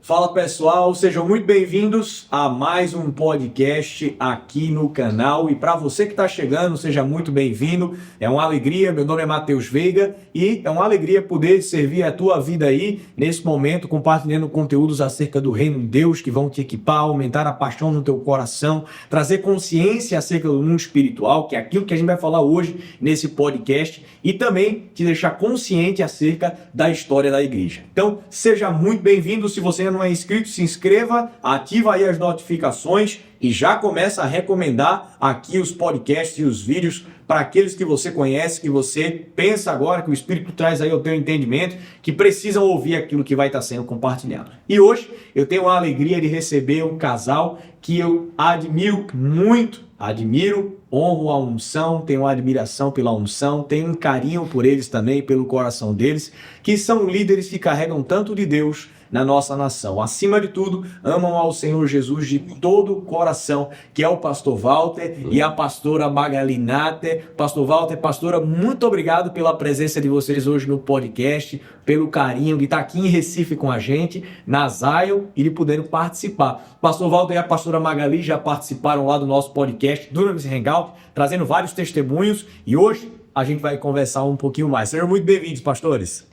Fala pessoal, sejam muito bem-vindos a mais um podcast aqui no canal. E para você que está chegando, seja muito bem-vindo. É uma alegria, meu nome é Matheus Veiga e é uma alegria poder servir a tua vida aí nesse momento, compartilhando conteúdos acerca do reino de Deus que vão te equipar, aumentar a paixão no teu coração, trazer consciência acerca do mundo espiritual, que é aquilo que a gente vai falar hoje nesse podcast, e também te deixar consciente acerca da história da igreja. Então, seja muito bem-vindo. Se você ainda não é inscrito, se inscreva, ativa aí as notificações e já começa a recomendar aqui os podcasts e os vídeos para aqueles que você conhece, que você pensa agora, que o Espírito traz aí ao teu entendimento, que precisam ouvir aquilo que vai estar sendo compartilhado. E hoje eu tenho a alegria de receber um casal que eu admiro muito, honro a unção, tenho admiração pela unção, tenho um carinho por eles também, pelo coração deles, que são líderes que carregam tanto de Deus na nossa nação. Acima de tudo, amam ao Senhor Jesus de todo o coração, que é o pastor Walter e a pastora Magali Natter. Pastor Walter, pastora, muito obrigado pela presença de vocês hoje no podcast, pelo carinho de estar aqui em Recife com a gente, na Zion, e de poderem participar. Pastor Walter e a pastora Magali já participaram lá do nosso podcast, durante esse Hangout, trazendo vários testemunhos, e hoje a gente vai conversar um pouquinho mais. Sejam muito bem-vindos, pastores.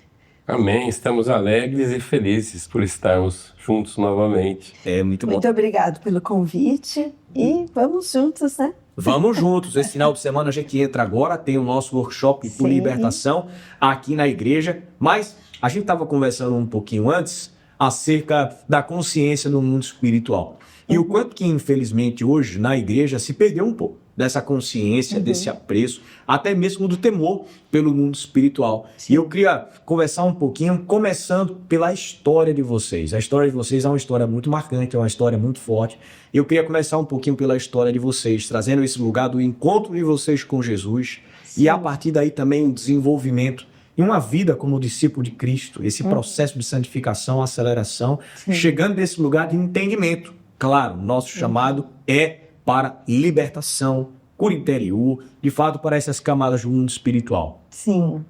Amém, estamos alegres e felizes por estarmos juntos novamente. Muito bom. Muito obrigado pelo convite e vamos juntos, né? Vamos juntos. Esse final de semana a gente entra agora, tem o nosso workshop por libertação aqui na igreja, mas a gente estava conversando um pouquinho antes acerca da consciência no mundo espiritual. E o quanto que, infelizmente, hoje na igreja se perdeu um pouco dessa consciência, desse apreço, até mesmo do temor pelo mundo espiritual. Sim. E eu queria conversar um pouquinho, começando pela história de vocês. A história de vocês é uma história muito marcante, é uma história muito forte. E eu queria começar um pouquinho pela história de vocês, trazendo esse lugar do encontro de vocês com Jesus. Sim. E a partir daí também o desenvolvimento em uma vida como discípulo de Cristo, esse processo de santificação, aceleração, chegando nesse lugar de entendimento. Claro, nosso chamado é para libertação, cura interior, de fato para essas camadas do mundo espiritual. Sim.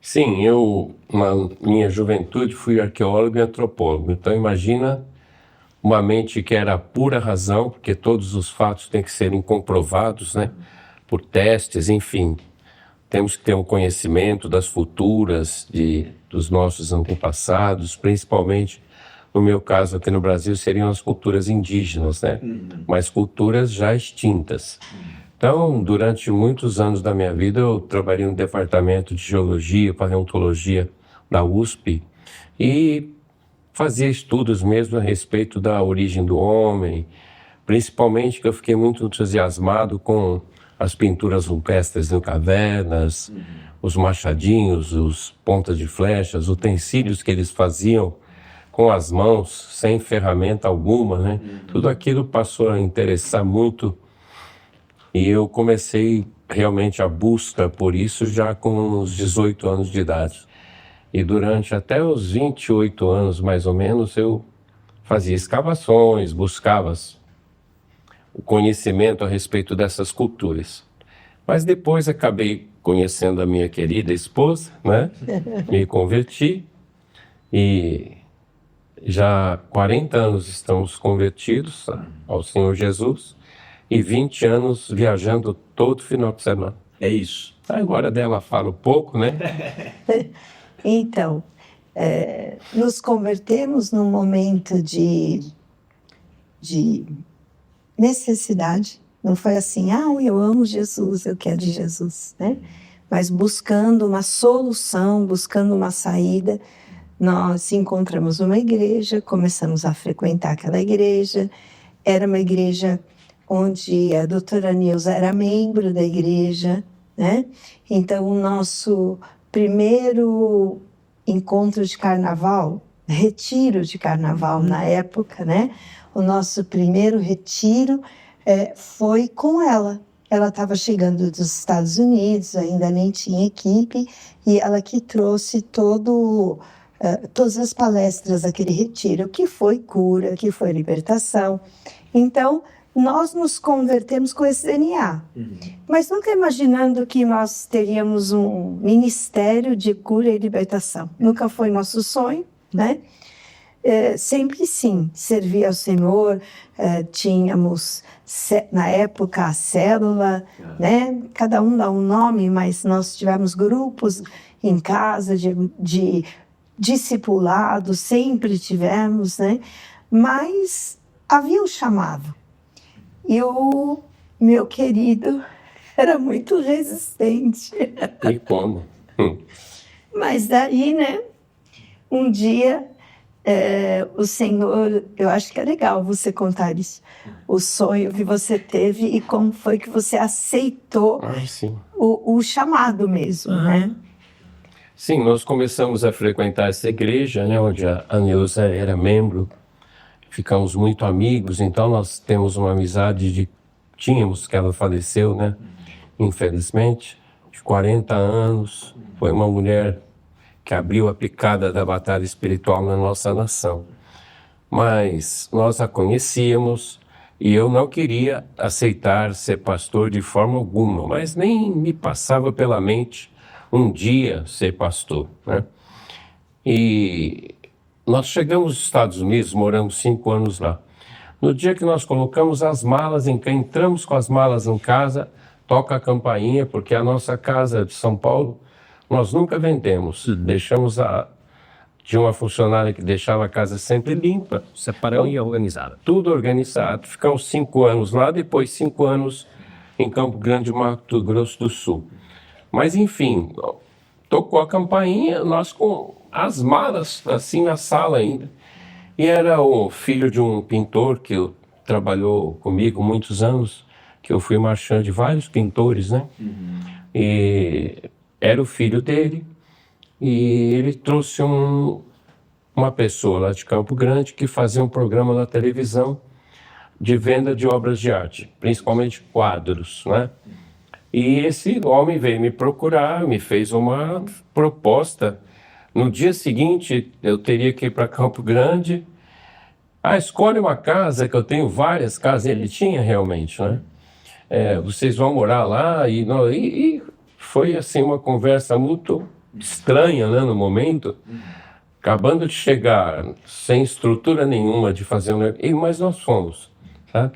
Sim, eu, na minha juventude, fui arqueólogo e antropólogo. Então imagina uma mente que era pura razão, porque todos os fatos têm que serem comprovados, né? Por testes, enfim. Temos que ter um conhecimento das futuras, dos nossos antepassados, principalmente, no meu caso aqui no Brasil, seriam as culturas indígenas, né? Mas culturas já extintas. Então, durante muitos anos da minha vida, eu trabalhei no departamento de geologia, paleontologia da USP e fazia estudos mesmo a respeito da origem do homem, principalmente que eu fiquei muito entusiasmado com as pinturas rupestres em cavernas, os machadinhos, os pontas de flechas, utensílios que eles faziam com as mãos, sem ferramenta alguma, né? Tudo aquilo passou a interessar muito e eu comecei realmente a busca por isso já com uns 18 anos de idade. E durante até os 28 anos, mais ou menos, eu fazia escavações, buscava o conhecimento a respeito dessas culturas. Mas depois acabei conhecendo a minha querida esposa, né? Me converti e já há 40 anos estamos convertidos ao Senhor Jesus e 20 anos viajando todo final de semana. É isso. Agora dela fala um pouco, né? Então, nos convertemos num momento de necessidade. Não foi assim, eu amo Jesus, eu quero de Jesus, né? Mas buscando uma solução, buscando uma saída. Nós encontramos uma igreja, começamos a frequentar aquela igreja. Era uma igreja onde a doutora Nilza era membro da igreja, né? Então, o nosso primeiro encontro de carnaval, retiro de carnaval na época, né? O nosso primeiro retiro foi com ela. Ela estava chegando dos Estados Unidos, ainda nem tinha equipe, e ela que trouxe todas as palestras daquele retiro, que foi cura, que foi libertação. Então, nós nos convertemos com esse DNA, mas nunca imaginando que nós teríamos um ministério de cura e libertação. Nunca foi nosso sonho, né? sempre sim, servir ao Senhor. Tínhamos, na época, a célula, né? Cada um dá um nome, mas nós tivemos grupos em casa de discipulado, sempre tivemos, né? Mas havia um chamado. E o meu querido era muito resistente. E como? Mas daí, né? Um dia, o Senhor... Eu acho que é legal você contar isso. O sonho que você teve e como foi que você aceitou Sim. o chamado mesmo, né? Sim, nós começamos a frequentar essa igreja, né, onde a Neuza era membro. Ficamos muito amigos, então nós temos uma amizade tínhamos, que ela faleceu, né, infelizmente, de 40 anos. Foi uma mulher que abriu a picada da batalha espiritual na nossa nação. Mas nós a conhecíamos e eu não queria aceitar ser pastor de forma alguma, mas nem me passava pela mente um dia ser pastor, né? E nós chegamos aos Estados Unidos, moramos 5 anos lá. No dia que nós colocamos as malas, entramos com as malas em casa, toca a campainha, porque a nossa casa de São Paulo, nós nunca vendemos. Deixamos de uma funcionária que deixava a casa sempre limpa. Separada e organizada. Tudo organizado. Ficamos 5 anos lá, depois 5 anos em Campo Grande, Mato Grosso do Sul. Mas, enfim, tocou a campainha, nós com as malas assim na sala ainda. E era o filho de um pintor que trabalhou comigo muitos anos, que eu fui marchand de vários pintores, né? E era o filho dele. E ele trouxe uma pessoa lá de Campo Grande que fazia um programa na televisão de venda de obras de arte, principalmente quadros, né? E esse homem veio me procurar, me fez uma proposta. No dia seguinte, eu teria que ir para Campo Grande. Escolhe uma casa, que eu tenho várias casas. Ele tinha realmente, né? Vocês vão morar lá. E foi assim uma conversa muito estranha, né, no momento. Acabando de chegar, sem estrutura nenhuma de fazer um negócio. Mas nós fomos, sabe?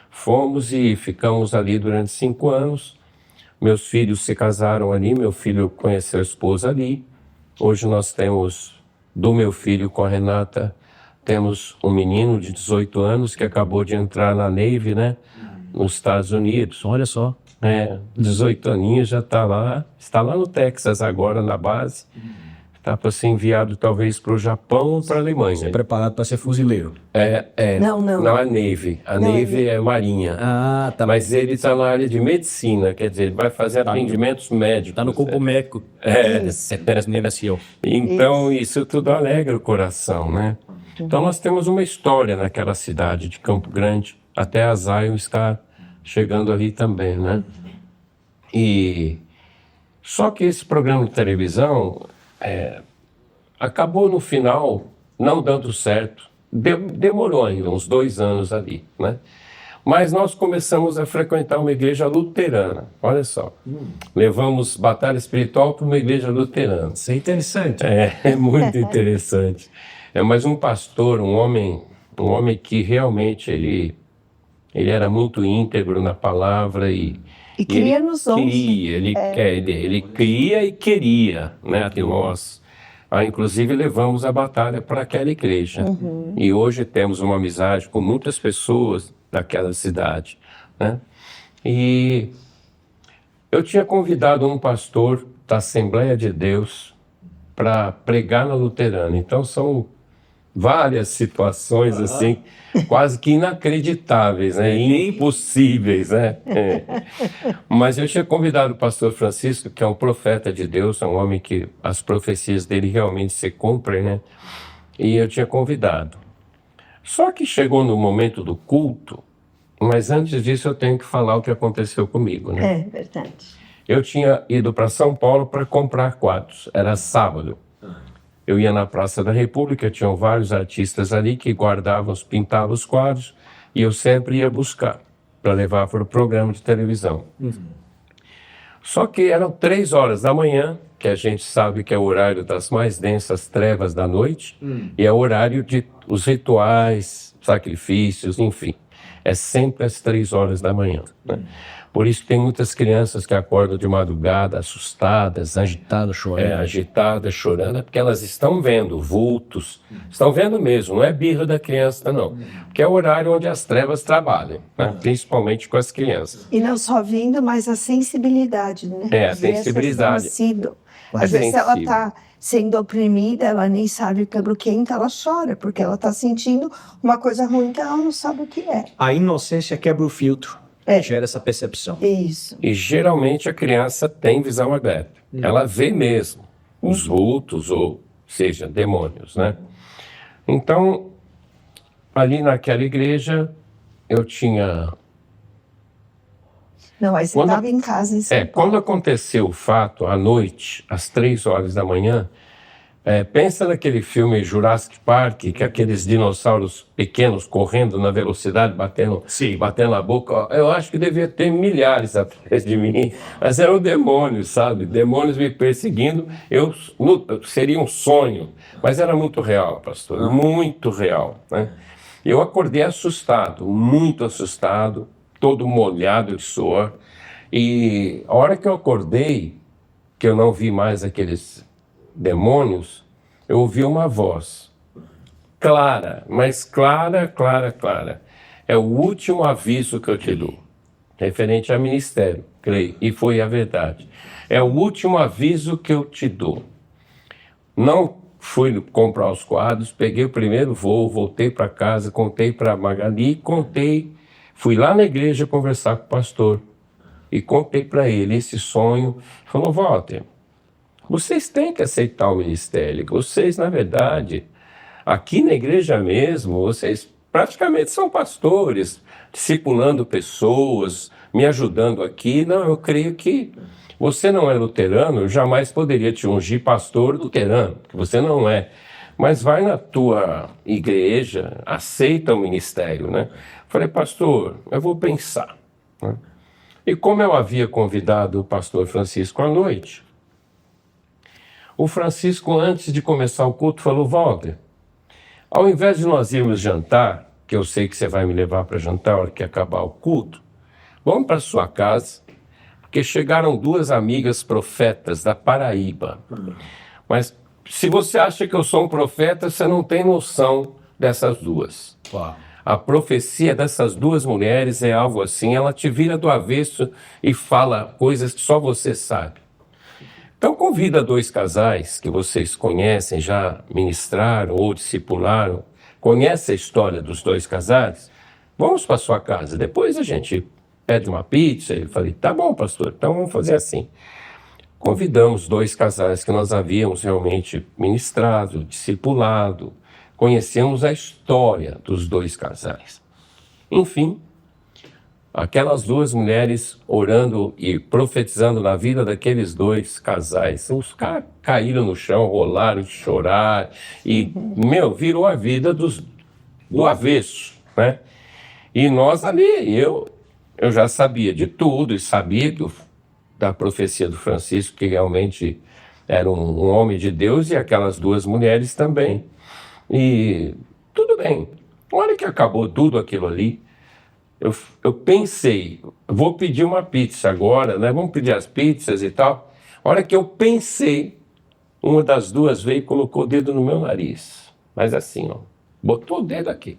Fomos e ficamos ali durante 5 anos. Meus filhos se casaram ali, meu filho conheceu a esposa ali. Hoje nós temos, do meu filho com a Renata, temos um menino de 18 anos que acabou de entrar na Navy, né, nos Estados Unidos. Olha só. 18 aninhos, já está lá no Texas agora, na base. Está para ser enviado talvez para o Japão ou para a Alemanha. Preparado para ser fuzileiro. Não é Navy. A Navy é Marinha. Tá. Mas ele está na área de medicina, quer dizer, ele vai fazer atendimentos médicos. Está no corpo médico. Negação. Então, isso tudo alegra o coração, né? Então, nós temos uma história naquela cidade de Campo Grande. Até a Zion está chegando ali também, né? E só que esse programa de televisão acabou no final não dando certo. Demorou ainda uns 2 anos ali, né? Mas nós começamos a frequentar uma igreja luterana. Olha só, levamos batalha espiritual para uma igreja luterana. Isso é interessante. É muito interessante. Mas um pastor, um homem que realmente ele era muito íntegro na palavra e cria nos homens. Ele cria e queria, né? Nós, inclusive, levamos a batalha para aquela igreja. E hoje temos uma amizade com muitas pessoas daquela cidade, né? E eu tinha convidado um pastor da Assembleia de Deus para pregar na luterana. Então são várias situações assim, quase que inacreditáveis, né? Impossíveis, né? Mas eu tinha convidado o pastor Francisco, que é um profeta de Deus, é um homem que as profecias dele realmente se cumprem, né? E eu tinha convidado. Só que chegou no momento do culto, mas antes disso eu tenho que falar o que aconteceu comigo, né? É verdade. Eu tinha ido para São Paulo para comprar quadros, era sábado. Eu ia na Praça da República, tinham vários artistas ali que guardavam, pintavam os quadros, e eu sempre ia buscar para levar para o programa de televisão. Só que eram 3 horas da manhã, que a gente sabe que é o horário das mais densas trevas da noite, e é o horário de os rituais, sacrifícios, enfim. É sempre às 3 horas da manhã, né? Por isso tem muitas crianças que acordam de madrugada, assustadas, né? Agitado, chorando. Agitadas, chorando, é porque elas estão vendo vultos, estão vendo mesmo, não é birra da criança, não. Porque é o horário onde as trevas trabalham, né? Principalmente com as crianças. E não só vindo, mas a sensibilidade, né? É, a Às vezes sensibilidade. Às vezes ela sensível. está sendo oprimida, ela nem sabe o que é bloqueio, ela chora, porque ela está sentindo uma coisa ruim que ela não sabe o que é. A inocência quebra o filtro. É. Gera essa percepção. Isso. E geralmente a criança tem visão aberta. Ela vê mesmo os vultos, ou seja, demônios, né? Então, ali naquela igreja, eu tinha... Não, aí você Quando- estava em casa em São Paulo. Quando aconteceu o fato, à noite, às 3 horas da manhã, pensa naquele filme Jurassic Park, que aqueles dinossauros pequenos correndo na velocidade, batendo a boca. Eu acho que devia ter milhares atrás de mim, mas eram demônios, sabe? Demônios me perseguindo. Seria um sonho, mas era muito real, pastor, muito real, né? Eu acordei assustado, muito assustado, todo molhado de suor. E a hora que eu acordei, que eu não vi mais aqueles demônios, eu ouvi uma voz clara, mas clara. É o último aviso que eu te dou, referente a ministério, creio, e foi a verdade. É o último aviso que eu te dou. Não fui comprar os quadros, peguei o primeiro voo, voltei para casa, contei para Magali, fui lá na igreja conversar com o pastor e contei para ele esse sonho. Ele falou: Walter, vocês têm que aceitar o ministério. Vocês, na verdade, aqui na igreja mesmo, vocês praticamente são pastores, discipulando pessoas, me ajudando aqui. Não, eu creio que você não é luterano, eu jamais poderia te ungir pastor luterano, que você não é. Mas vai na tua igreja, aceita o ministério, né? Falei: pastor, eu vou pensar, né? E como eu havia convidado o pastor Francisco à noite, o Francisco, antes de começar o culto, falou: Walter, ao invés de nós irmos jantar, que eu sei que você vai me levar para jantar na hora que acabar o culto, vamos para sua casa, porque chegaram 2 amigas profetas da Paraíba. Mas se você acha que eu sou um profeta, você não tem noção dessas 2. A profecia dessas 2 mulheres é algo assim, ela te vira do avesso e fala coisas que só você sabe. Então convida 2 casais que vocês conhecem, já ministraram ou discipularam, conhece a história dos 2 casais, vamos para sua casa, depois a gente pede uma pizza. Eu falei: tá bom, pastor, então vamos fazer assim. Convidamos 2 casais que nós havíamos realmente ministrado, discipulado, conhecemos a história dos 2 casais. Enfim, aquelas 2 mulheres orando e profetizando na vida daqueles 2 casais. Os caras caíram no chão, rolaram de chorar e, virou a vida do avesso, né? E nós ali, eu já sabia de tudo e sabia da profecia do Francisco, que realmente era um homem de Deus, e aquelas 2 mulheres também. E tudo bem. Na hora que acabou tudo aquilo ali, eu pensei: vou pedir uma pizza agora, né? Vamos pedir as pizzas e tal. A hora que eu pensei, uma das 2 veio e colocou o dedo no meu nariz. Mas assim, ó, botou o dedo aqui.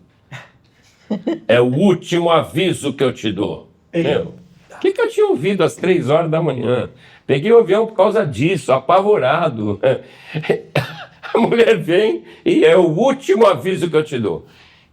É o último aviso que eu te dou. O que eu tinha ouvido às 3 horas da manhã? Peguei o avião por causa disso, apavorado. A mulher vem e é o último aviso que eu te dou.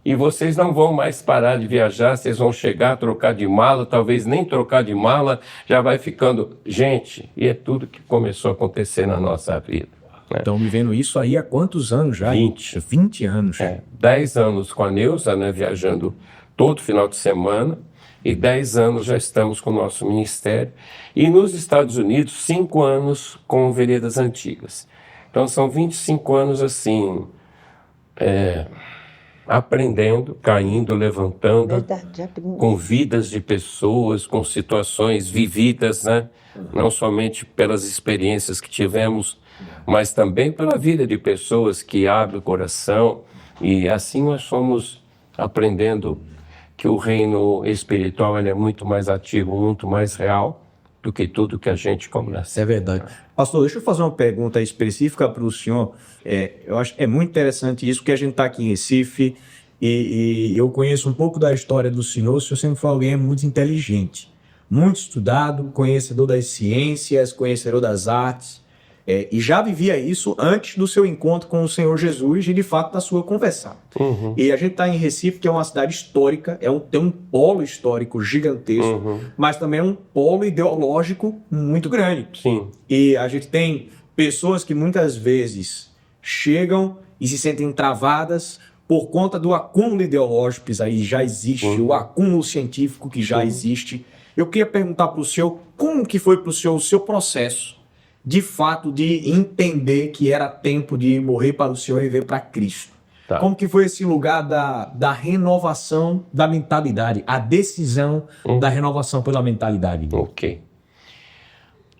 E vocês não vão mais parar de viajar, vocês vão chegar, trocar de mala, talvez nem trocar de mala, já vai ficando... Gente, e é tudo que começou a acontecer na nossa vida, né? Estão vivendo isso aí há quantos anos já? 20. 20 anos. 10 anos com a Neuza, né, viajando todo final de semana, e 10 anos já estamos com o nosso ministério. E nos Estados Unidos, 5 anos com Veredas Antigas. Então são 25 anos assim, aprendendo, caindo, levantando, Verdade, aprendi. com vidas de pessoas, com situações vividas, né? Não somente pelas experiências que tivemos, mas também pela vida de pessoas que abrem o coração, E assim nós fomos aprendendo que o reino espiritual ele é muito mais ativo, muito mais real do que tudo que a gente conhece. É verdade. Pastor, deixa eu fazer uma pergunta específica para o senhor. Eu acho que é muito interessante isso, que a gente está aqui em Recife e eu conheço um pouco da história do senhor. O senhor sempre foi alguém muito inteligente, muito estudado, conhecedor das ciências, conhecedor das artes, e já vivia isso antes do seu encontro com o Senhor Jesus e, de fato, da sua conversão. E a gente está em Recife, que é uma cidade histórica, tem um polo histórico gigantesco, mas também é um polo ideológico muito grande. Sim. E a gente tem pessoas que muitas vezes chegam e se sentem travadas por conta do acúmulo ideológico que aí já existe, o acúmulo científico que já existe. Eu queria perguntar para o senhor, como que foi para o senhor o seu processo, de fato, de entender que era tempo de morrer para o Senhor e viver para Cristo? Tá. Como que foi esse lugar da renovação da mentalidade, a decisão da renovação pela mentalidade? Ok.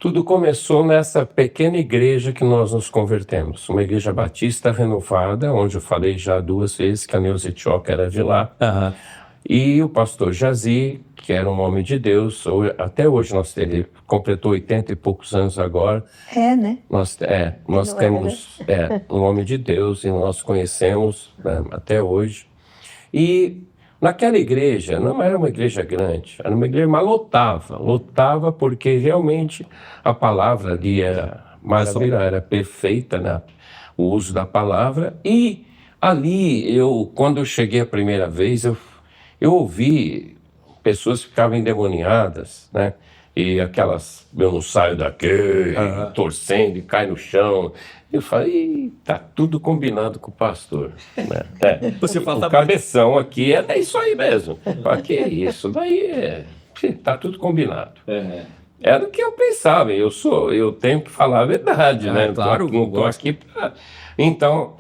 Tudo começou nessa pequena igreja que nós nos convertemos, uma igreja batista renovada, onde eu falei já 2 vezes que a Neuza Tioca era de lá. E o pastor Jazi, que era um homem de Deus, até hoje ele completou 80 e poucos anos agora. Né? Nós temos um homem de Deus e nós conhecemos, né, até hoje. E naquela igreja, não era uma igreja grande, era uma igreja, mas lotava porque realmente a palavra ali era maravilhosa, era perfeita, né? O uso da palavra. E ali, quando eu cheguei a primeira vez, eu ouvi pessoas que ficavam endemoniadas, né? E aquelas, eu não saio daqui, torcendo e cai no chão. Eu falei, tá tudo combinado com o pastor. Né? Você fala, O cabeção aqui é isso aí mesmo. Para que isso? Daí tá tudo combinado. Era o que eu pensava, eu tenho que falar a verdade, né? Claro, não tô aqui pra... Então,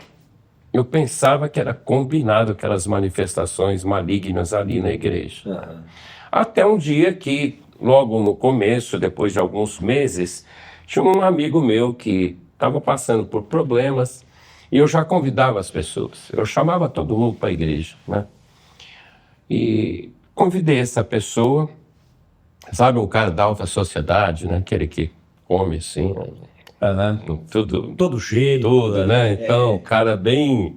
eu pensava que era combinado aquelas manifestações malignas ali na igreja. Até um dia que, logo no começo, depois de alguns meses, tinha um amigo meu que estava passando por problemas e eu já convidava as pessoas. Eu chamava todo mundo para a igreja, né? E convidei essa pessoa, sabe, um cara da alta sociedade, né? Aquele que come assim, todo cheio. tudo, né? Então, o cara bem...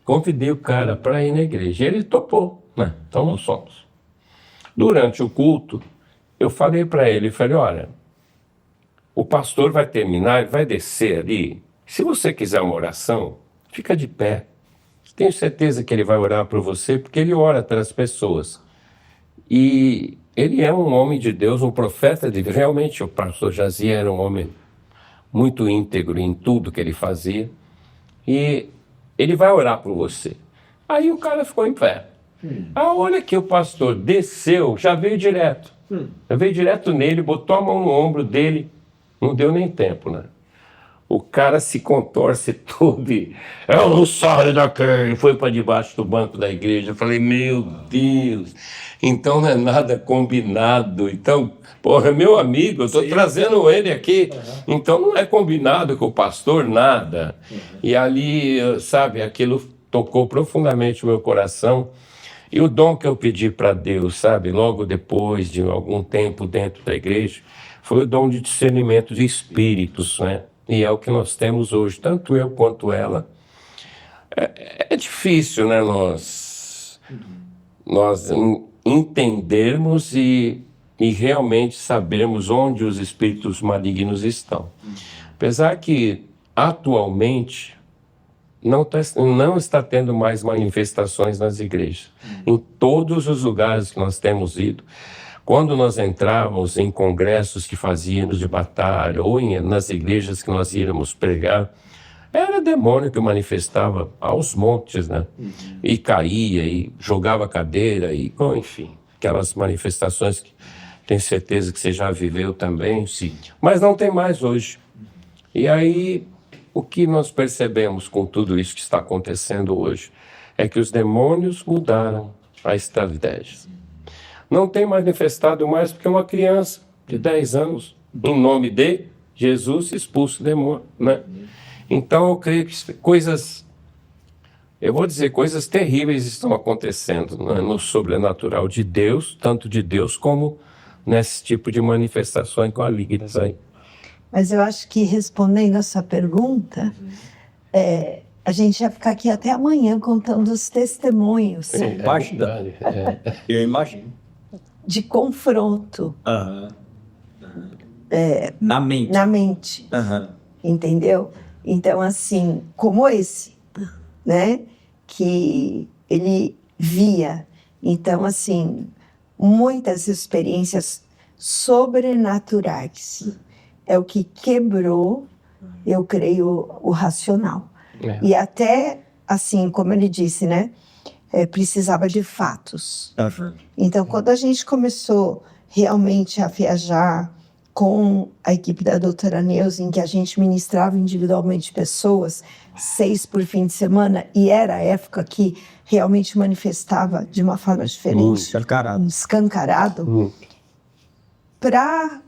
Convidei o cara para ir na igreja. Ele topou, né? Então nós fomos. Durante o culto, eu falei para ele, olha, o pastor vai terminar, ele vai descer ali. Se você quiser uma oração, fica de pé. Tenho certeza que ele vai orar por você, porque ele ora pelas pessoas. E ele é um homem de Deus, um profeta de Deus. Realmente o pastor Jazi era um homem muito íntegro em tudo que ele fazia. E ele vai orar por você. Aí o cara ficou em pé. A hora que o pastor desceu, já veio direto. Já veio direto nele, botou a mão no ombro dele. Não deu nem tempo, né? O cara se contorce todo e... Eu não saio daqui. E foi para debaixo do banco da igreja. Eu falei, meu Deus. Então não é nada combinado. Então, porra, meu amigo, eu estou trazendo ele aqui. Então não é combinado com o pastor, nada. E ali, sabe, aquilo tocou profundamente o meu coração. E o dom que eu pedi para Deus, sabe, logo depois de algum tempo dentro da igreja, foi o dom de discernimento de espíritos, né? E é o que nós temos hoje, tanto eu quanto ela. É difícil, né, nós entendermos e realmente sabermos onde os espíritos malignos estão. Apesar que, atualmente, não está tendo mais manifestações nas igrejas. Em todos os lugares que nós temos ido, quando nós entrávamos em congressos que fazíamos de batalha ou nas igrejas que nós íamos pregar, era demônio que manifestava aos montes, né? E caía, e jogava cadeira, e, enfim, aquelas manifestações que tenho certeza que você já viveu também. Sim. Mas não tem mais hoje. E aí, o que nós percebemos com tudo isso que está acontecendo hoje é que os demônios mudaram a estratégia. Não tem manifestado mais porque uma criança de 10 anos, em nome de Jesus, expulsa o demônio, né? Então eu creio que coisas eu vou dizer, coisas terríveis estão acontecendo, né, no sobrenatural de Deus, tanto de Deus como nesse tipo de manifestações malignas aí. Mas eu acho que respondendo a sua pergunta, a gente ia ficar aqui até amanhã contando os testemunhos Verdade. Eu imagino. de confronto Na mente. na mente, entendeu? Então, assim, como esse, né? Que ele via. Então, assim, muitas experiências sobrenaturais. É o que quebrou, eu creio, o racional. E até, assim, como ele disse, né? Precisava de fatos. Então, quando a gente começou realmente a viajar com a equipe da doutora Neuza, em que a gente ministrava individualmente pessoas, 6 por fim de semana, e era a época que realmente manifestava de uma forma diferente, escancarado. Para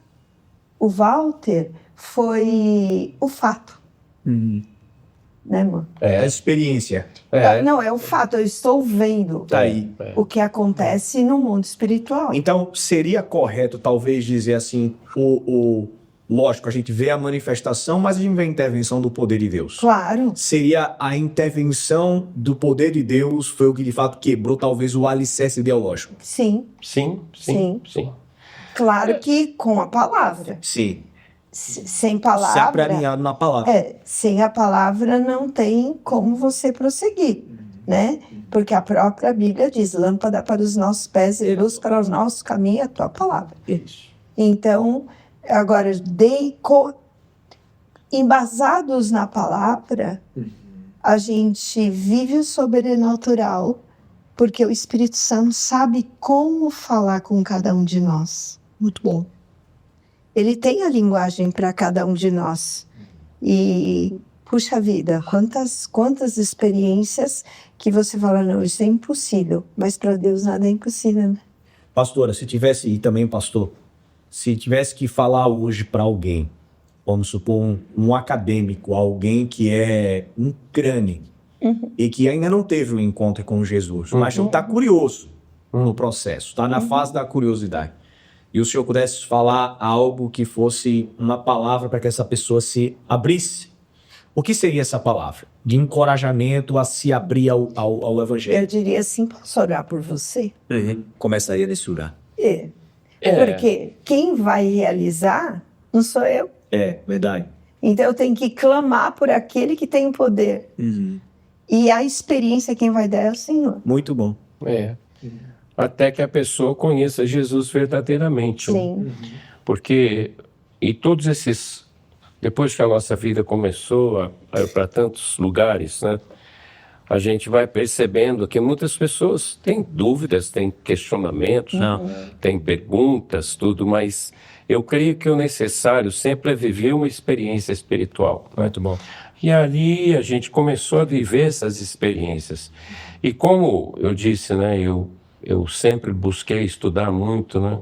o Walter, foi o fato. Né, amor? A experiência. Não, é o fato, eu estou vendo Tá aí. o que acontece no mundo espiritual. Então, seria correto, talvez, dizer assim, lógico, a gente vê a manifestação, mas a gente vê a intervenção do poder de Deus. Claro. Seria a intervenção do poder de Deus, foi o que de fato quebrou talvez o alicerce ideológico. Sim. Sim. Claro que com a palavra. Sim. Sem palavra. Sempre alinhado na palavra. Sem a palavra não tem como você prosseguir, né? Porque a própria Bíblia diz: lâmpada para os nossos pés e luz para os nossos caminhos, é a tua palavra. Isso. Então, agora, embasados na palavra, a gente vive o sobrenatural, porque o Espírito Santo sabe como falar com cada um de nós. Muito bom. Ele tem a linguagem para cada um de nós. E, puxa vida, quantas experiências que você fala, não, isso é impossível. Mas para Deus nada é impossível, né? Pastora, se tivesse, e também pastor, se tivesse que falar hoje para alguém, vamos supor um acadêmico, alguém que é um crânio, e que ainda não teve um encontro com Jesus, mas não está curioso no processo, está na fase da curiosidade. E o senhor pudesse falar algo que fosse uma palavra para que essa pessoa se abrisse, o que seria essa palavra? De encorajamento a se abrir ao Evangelho. Eu diria assim, posso orar por você? Começaria a orar. Porque quem vai realizar não sou eu. Verdade. Então eu tenho que clamar por aquele que tem o poder. E a experiência quem vai dar é o Senhor. Muito bom. Até que a pessoa conheça Jesus verdadeiramente. Sim. Porque, e todos esses, depois que a nossa vida começou a ir para tantos lugares, né, a gente vai percebendo que muitas pessoas têm dúvidas, têm questionamentos, têm perguntas, tudo, mas eu creio que o necessário sempre é viver uma experiência espiritual. Muito bom. E ali a gente começou a viver essas experiências. E como eu disse, né, eu sempre busquei estudar muito, né?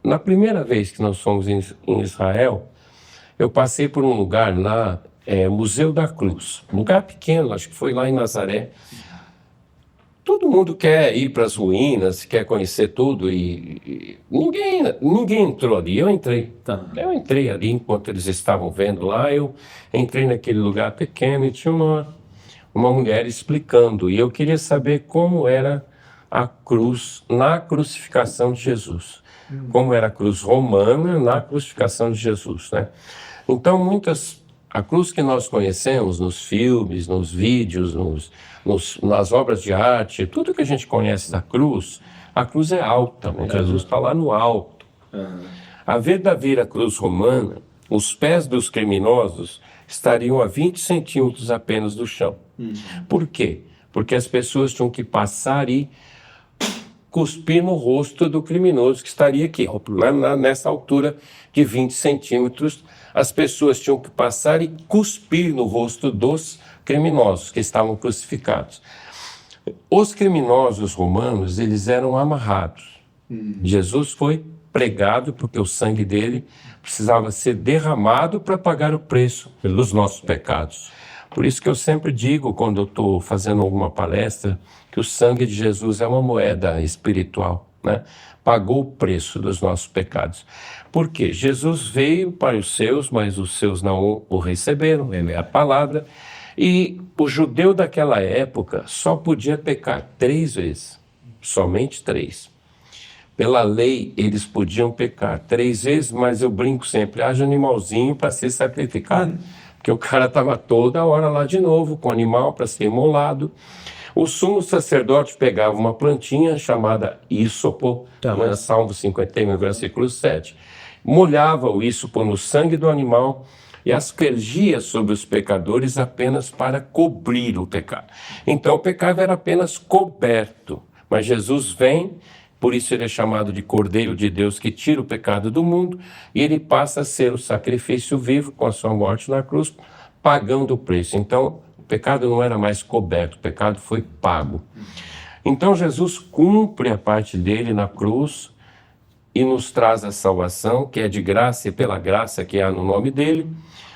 Na primeira vez que nós fomos em Israel, eu passei por um lugar lá, Museu da Cruz, um lugar pequeno, acho que foi lá em Nazaré. Todo mundo quer ir para as ruínas, quer conhecer tudo e ninguém entrou ali. Eu entrei. Eu entrei ali enquanto eles estavam vendo lá, eu entrei naquele lugar pequeno e tinha uma mulher explicando, e eu queria saber como era a cruz na crucificação de Jesus, como era a cruz romana na crucificação de Jesus, né? Então, a cruz que nós conhecemos nos filmes, nos vídeos, nas obras de arte, tudo que a gente conhece da cruz, a cruz é alta, né? Jesus está lá no alto. A verdadeira cruz romana, os pés dos criminosos estariam a 20 centímetros apenas do chão. Por quê? Porque as pessoas tinham que passar e cuspir no rosto do criminoso que estaria aqui. Nessa altura de 20 centímetros, as pessoas tinham que passar e cuspir no rosto dos criminosos que estavam crucificados. Os criminosos romanos, eles eram amarrados. Jesus foi pregado porque o sangue dele precisava ser derramado para pagar o preço pelos nossos pecados. Por isso que eu sempre digo, quando eu estou fazendo alguma palestra, que o sangue de Jesus é uma moeda espiritual, né? Pagou o preço dos nossos pecados. Por quê? Jesus veio para os seus, mas os seus não o receberam, ele é a palavra. E o judeu daquela época só podia pecar 3 vezes, somente 3. Pela lei, eles podiam pecar 3 vezes, mas eu brinco sempre, haja animalzinho para ser sacrificado. Porque o cara estava toda hora lá de novo, com o animal para ser imolado. O sumo sacerdote pegava uma plantinha chamada ísopo, né, Salmo 51, versículo 7. Molhava o ísopo no sangue do animal e aspergia sobre os pecadores apenas para cobrir o pecado. Então o pecado era apenas coberto. Mas Jesus vem, por isso ele é chamado de Cordeiro de Deus que tira o pecado do mundo, e ele passa a ser o sacrifício vivo com a sua morte na cruz, pagando o preço. Então o pecado não era mais coberto, o pecado foi pago. Então Jesus cumpre a parte dele na cruz e nos traz a salvação, que é de graça e pela graça que há no nome dele.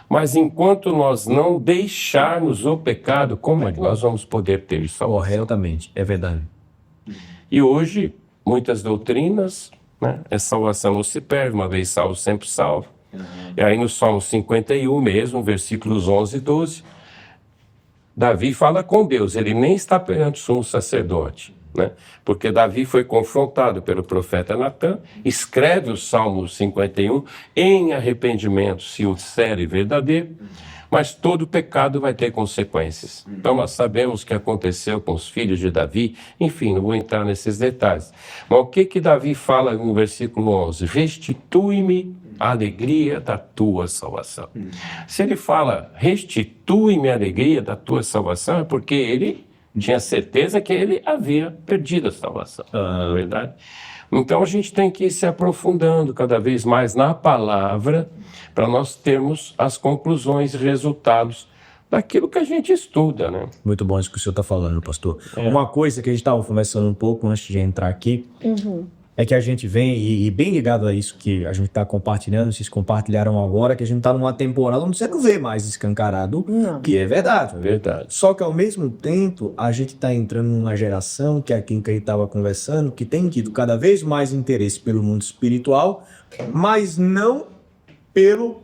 Mas enquanto nós não deixarmos o pecado, como é que nós vamos poder ter salvação? Corretamente, é verdade. E hoje, muitas doutrinas, né, é salvação não se perde, uma vez salvo, sempre salvo. E aí no Salmo 51 mesmo, versículos 11 e 12, Davi fala com Deus, ele nem está perante o sumo sacerdote, né? Porque Davi foi confrontado pelo profeta Natã, escreve o Salmo 51 em arrependimento, se o sério e verdadeiro, mas todo pecado vai ter consequências. Então nós sabemos o que aconteceu com os filhos de Davi, enfim, não vou entrar nesses detalhes. Mas o que Davi fala no versículo 11? Restitui-me a alegria da tua salvação. Se ele fala, restitui-me a alegria da tua salvação, é porque ele tinha certeza que ele havia perdido a salvação, não é verdade? Então a gente tem que ir se aprofundando cada vez mais na palavra para nós termos as conclusões e resultados daquilo que a gente estuda, né? Muito bom isso que o senhor está falando, pastor. Uma coisa que a gente estava conversando um pouco antes de entrar aqui, é que a gente vem, e bem ligado a isso que a gente está compartilhando, vocês compartilharam agora, que a gente está numa temporada onde você não vê mais escancarado, que é verdade. É verdade. Só que ao mesmo tempo, a gente está entrando numa geração, que é aquilo que a gente estava conversando, que tem tido cada vez mais interesse pelo mundo espiritual, mas não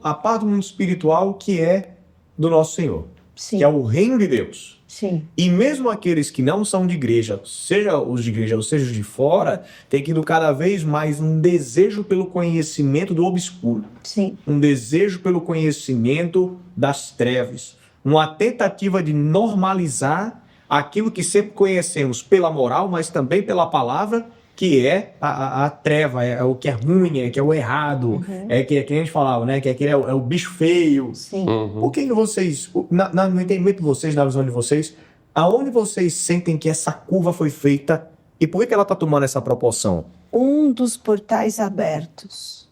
a parte do mundo espiritual que é do nosso Senhor, Sim. que é o reino de Deus. Sim. E mesmo aqueles que não são de igreja, seja os de igreja ou seja os de fora, tem tido cada vez mais um desejo pelo conhecimento do obscuro. Sim. Um desejo pelo conhecimento das trevas. Uma tentativa de normalizar aquilo que sempre conhecemos pela moral, mas também pela palavra, que é a treva, é o que é ruim, é que é o errado, é que a gente falava, né? Que é o bicho feio. Sim. Por que vocês, no entendimento de vocês, na visão de vocês, aonde vocês sentem que essa curva foi feita e por que ela está tomando essa proporção? Um dos portais abertos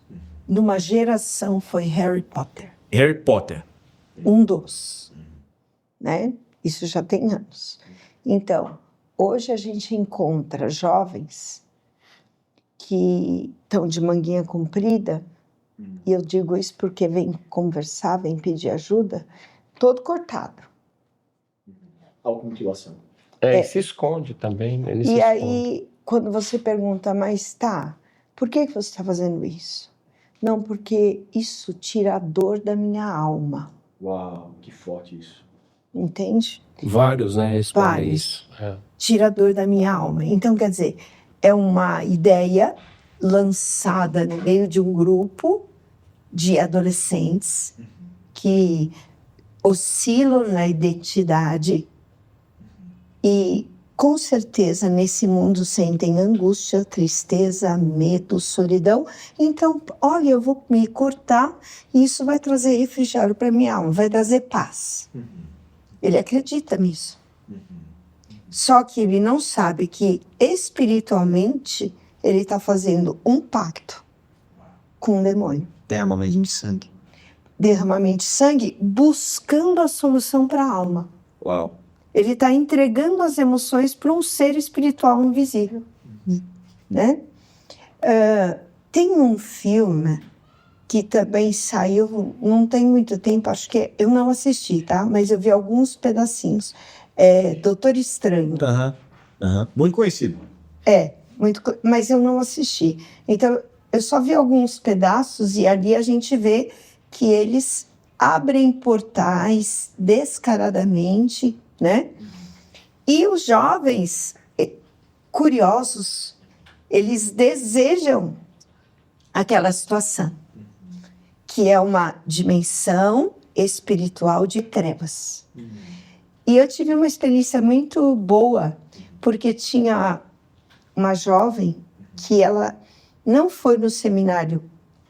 numa geração foi Harry Potter. Harry Potter. Um dos. Né? Isso já tem anos. Então, hoje a gente encontra jovens que estão de manguinha comprida, e eu digo isso porque vem conversar, vem pedir ajuda, todo cortado. Automutilação. E se esconde também. Ele se E esconde. aí, quando você pergunta, mas tá, por que você está fazendo isso? Não, porque isso tira a dor da minha alma. Uau, que forte isso. Entende? Vários, né, respondem Vários. isso. Tira a dor da minha alma. Então, quer dizer, é uma ideia lançada no meio de um grupo de adolescentes que oscilam na identidade e, com certeza, nesse mundo sentem angústia, tristeza, medo, solidão. Então, olha, eu vou me cortar e isso vai trazer refrigério para minha alma, vai trazer paz. Ele acredita nisso. Só que ele não sabe que, espiritualmente, ele está fazendo um pacto com o demônio. Derramamento de sangue. Derramamento de sangue, buscando a solução para a alma. Uau. Ele está entregando as emoções para um ser espiritual invisível. Né? Tem um filme que também saiu, não tem muito tempo, acho que eu não assisti, tá? Mas eu vi alguns pedacinhos. Doutor Estranho. Muito conhecido. Mas eu não assisti. Então, eu só vi alguns pedaços e ali a gente vê que eles abrem portais descaradamente, né? E os jovens curiosos, eles desejam aquela situação, que é uma dimensão espiritual de trevas. E eu tive uma experiência muito boa, porque tinha uma jovem que ela não foi no seminário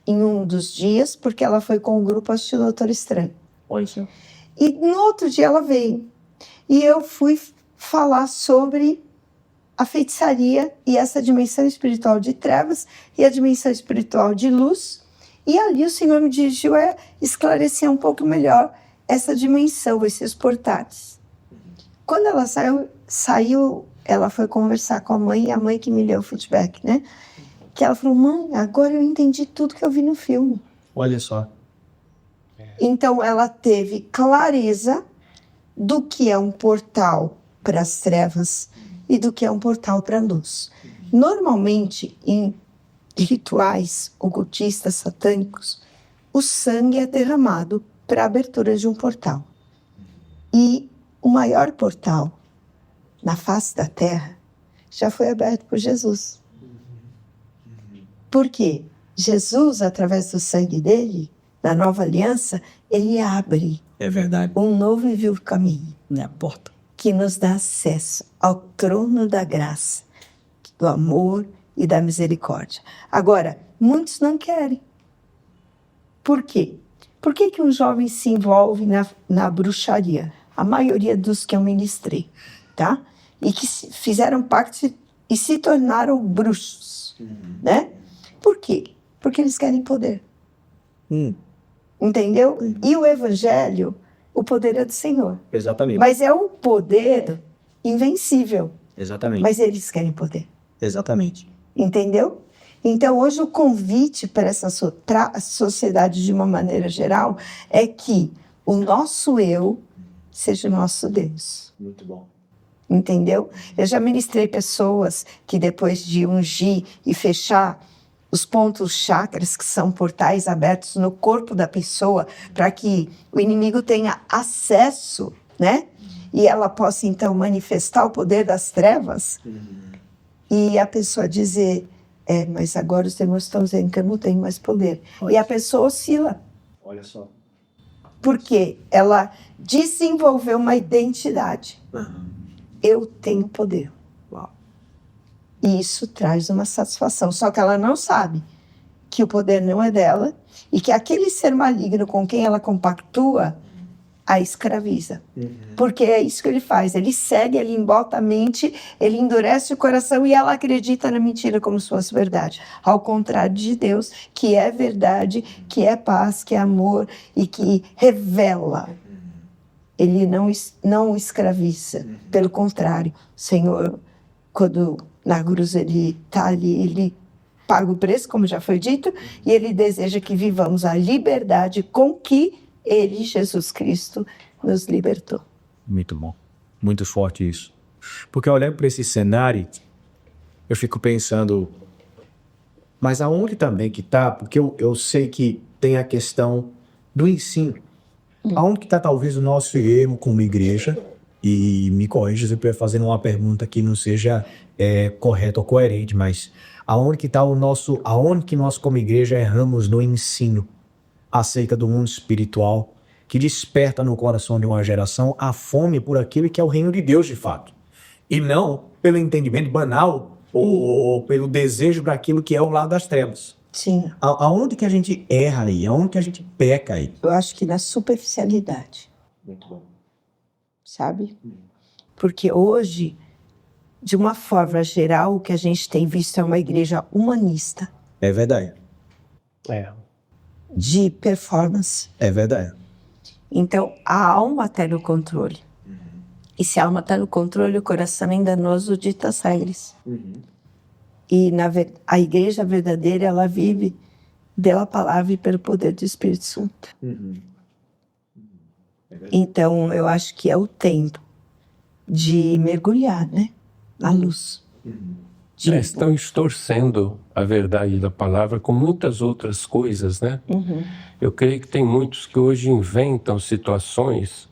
em um dos dias, porque ela foi com o grupo assistir o Doutor Estranho. E no outro dia ela veio. E eu fui falar sobre a feitiçaria e essa dimensão espiritual de trevas e a dimensão espiritual de luz. E ali o Senhor me dirigiu a esclarecer um pouco melhor essa dimensão, esses portais. Quando ela saiu, ela foi conversar com a mãe, e a mãe que me deu o feedback, né? Que ela falou, mãe, agora eu entendi tudo que eu vi no filme. Olha só. Então ela teve clareza do que é um portal para as trevas e do que é um portal para a luz. Normalmente, em rituais ocultistas satânicos, o sangue é derramado para a abertura de um portal. E o maior portal na face da Terra já foi aberto por Jesus. Por quê? Jesus, através do sangue dele, na nova aliança, ele abre um novo e vivo caminho, A porta. que nos dá acesso ao trono da graça, do amor e da misericórdia. Agora, muitos não querem. Por quê? Por que um jovem se envolve na bruxaria? A maioria dos que eu ministrei, tá? E que fizeram parte e se tornaram bruxos, né? Por quê? Porque eles querem poder. Entendeu? E o evangelho, o poder é do Senhor. Exatamente. Mas é um poder invencível. Exatamente. Mas eles querem poder. Exatamente. Entendeu? Então, hoje o convite para essa sociedade, de uma maneira geral, é que o nosso eu seja o nosso Deus. Muito bom. Entendeu? Eu já ministrei pessoas que depois de ungir e fechar os pontos chakras, que são portais abertos no corpo da pessoa, para que o inimigo tenha acesso, né? E ela possa, então, manifestar o poder das trevas. E a pessoa dizer, mas agora os demônios estão dizendo que eu não tenho mais poder. E a pessoa oscila. Olha só. Porque ela desenvolveu uma identidade. Eu tenho poder. E isso traz uma satisfação. Só que ela não sabe que o poder não é dela e que aquele ser maligno com quem ela compactua a escraviza. Porque é isso que ele faz. Ele segue, ele embota a mente, ele endurece o coração e ela acredita na mentira como se fosse verdade. Ao contrário de Deus, que é verdade, que é paz, que é amor e que revela. Ele não escraviza. Pelo contrário, o Senhor, quando na cruz ele está ali, ele paga o preço, como já foi dito, e ele deseja que vivamos a liberdade com que ele, Jesus Cristo, nos libertou. Muito bom. Muito forte isso. Porque olhando para esse cenário, eu fico pensando, mas aonde também que está? Porque eu sei que tem a questão do ensino. Aonde que está talvez o nosso erro como igreja? E me corrija se eu estiver fazendo uma pergunta que não seja correta ou coerente, mas aonde que está aonde que nós como igreja erramos no ensino acerca do mundo espiritual, que desperta no coração de uma geração a fome por aquilo que é o reino de Deus de fato, e não pelo entendimento banal ou pelo desejo daquilo que é o lado das trevas. Sim. Aonde que a gente erra aí? Aonde que a gente peca aí? Eu acho que na superficialidade. Muito bom. Sabe? Porque hoje, de uma forma geral, o que a gente tem visto é uma igreja humanista. É verdade. De performance. É verdade. Então, a alma está no controle. E se a alma está no controle, o coração é enganoso dita as regras. E a igreja verdadeira, ela vive pela palavra e pelo poder do Espírito Santo. Então, eu acho que é o tempo de mergulhar, né, na luz. Estão distorcendo a verdade da palavra com muitas outras coisas, né? Eu creio que tem muitos que hoje inventam situações.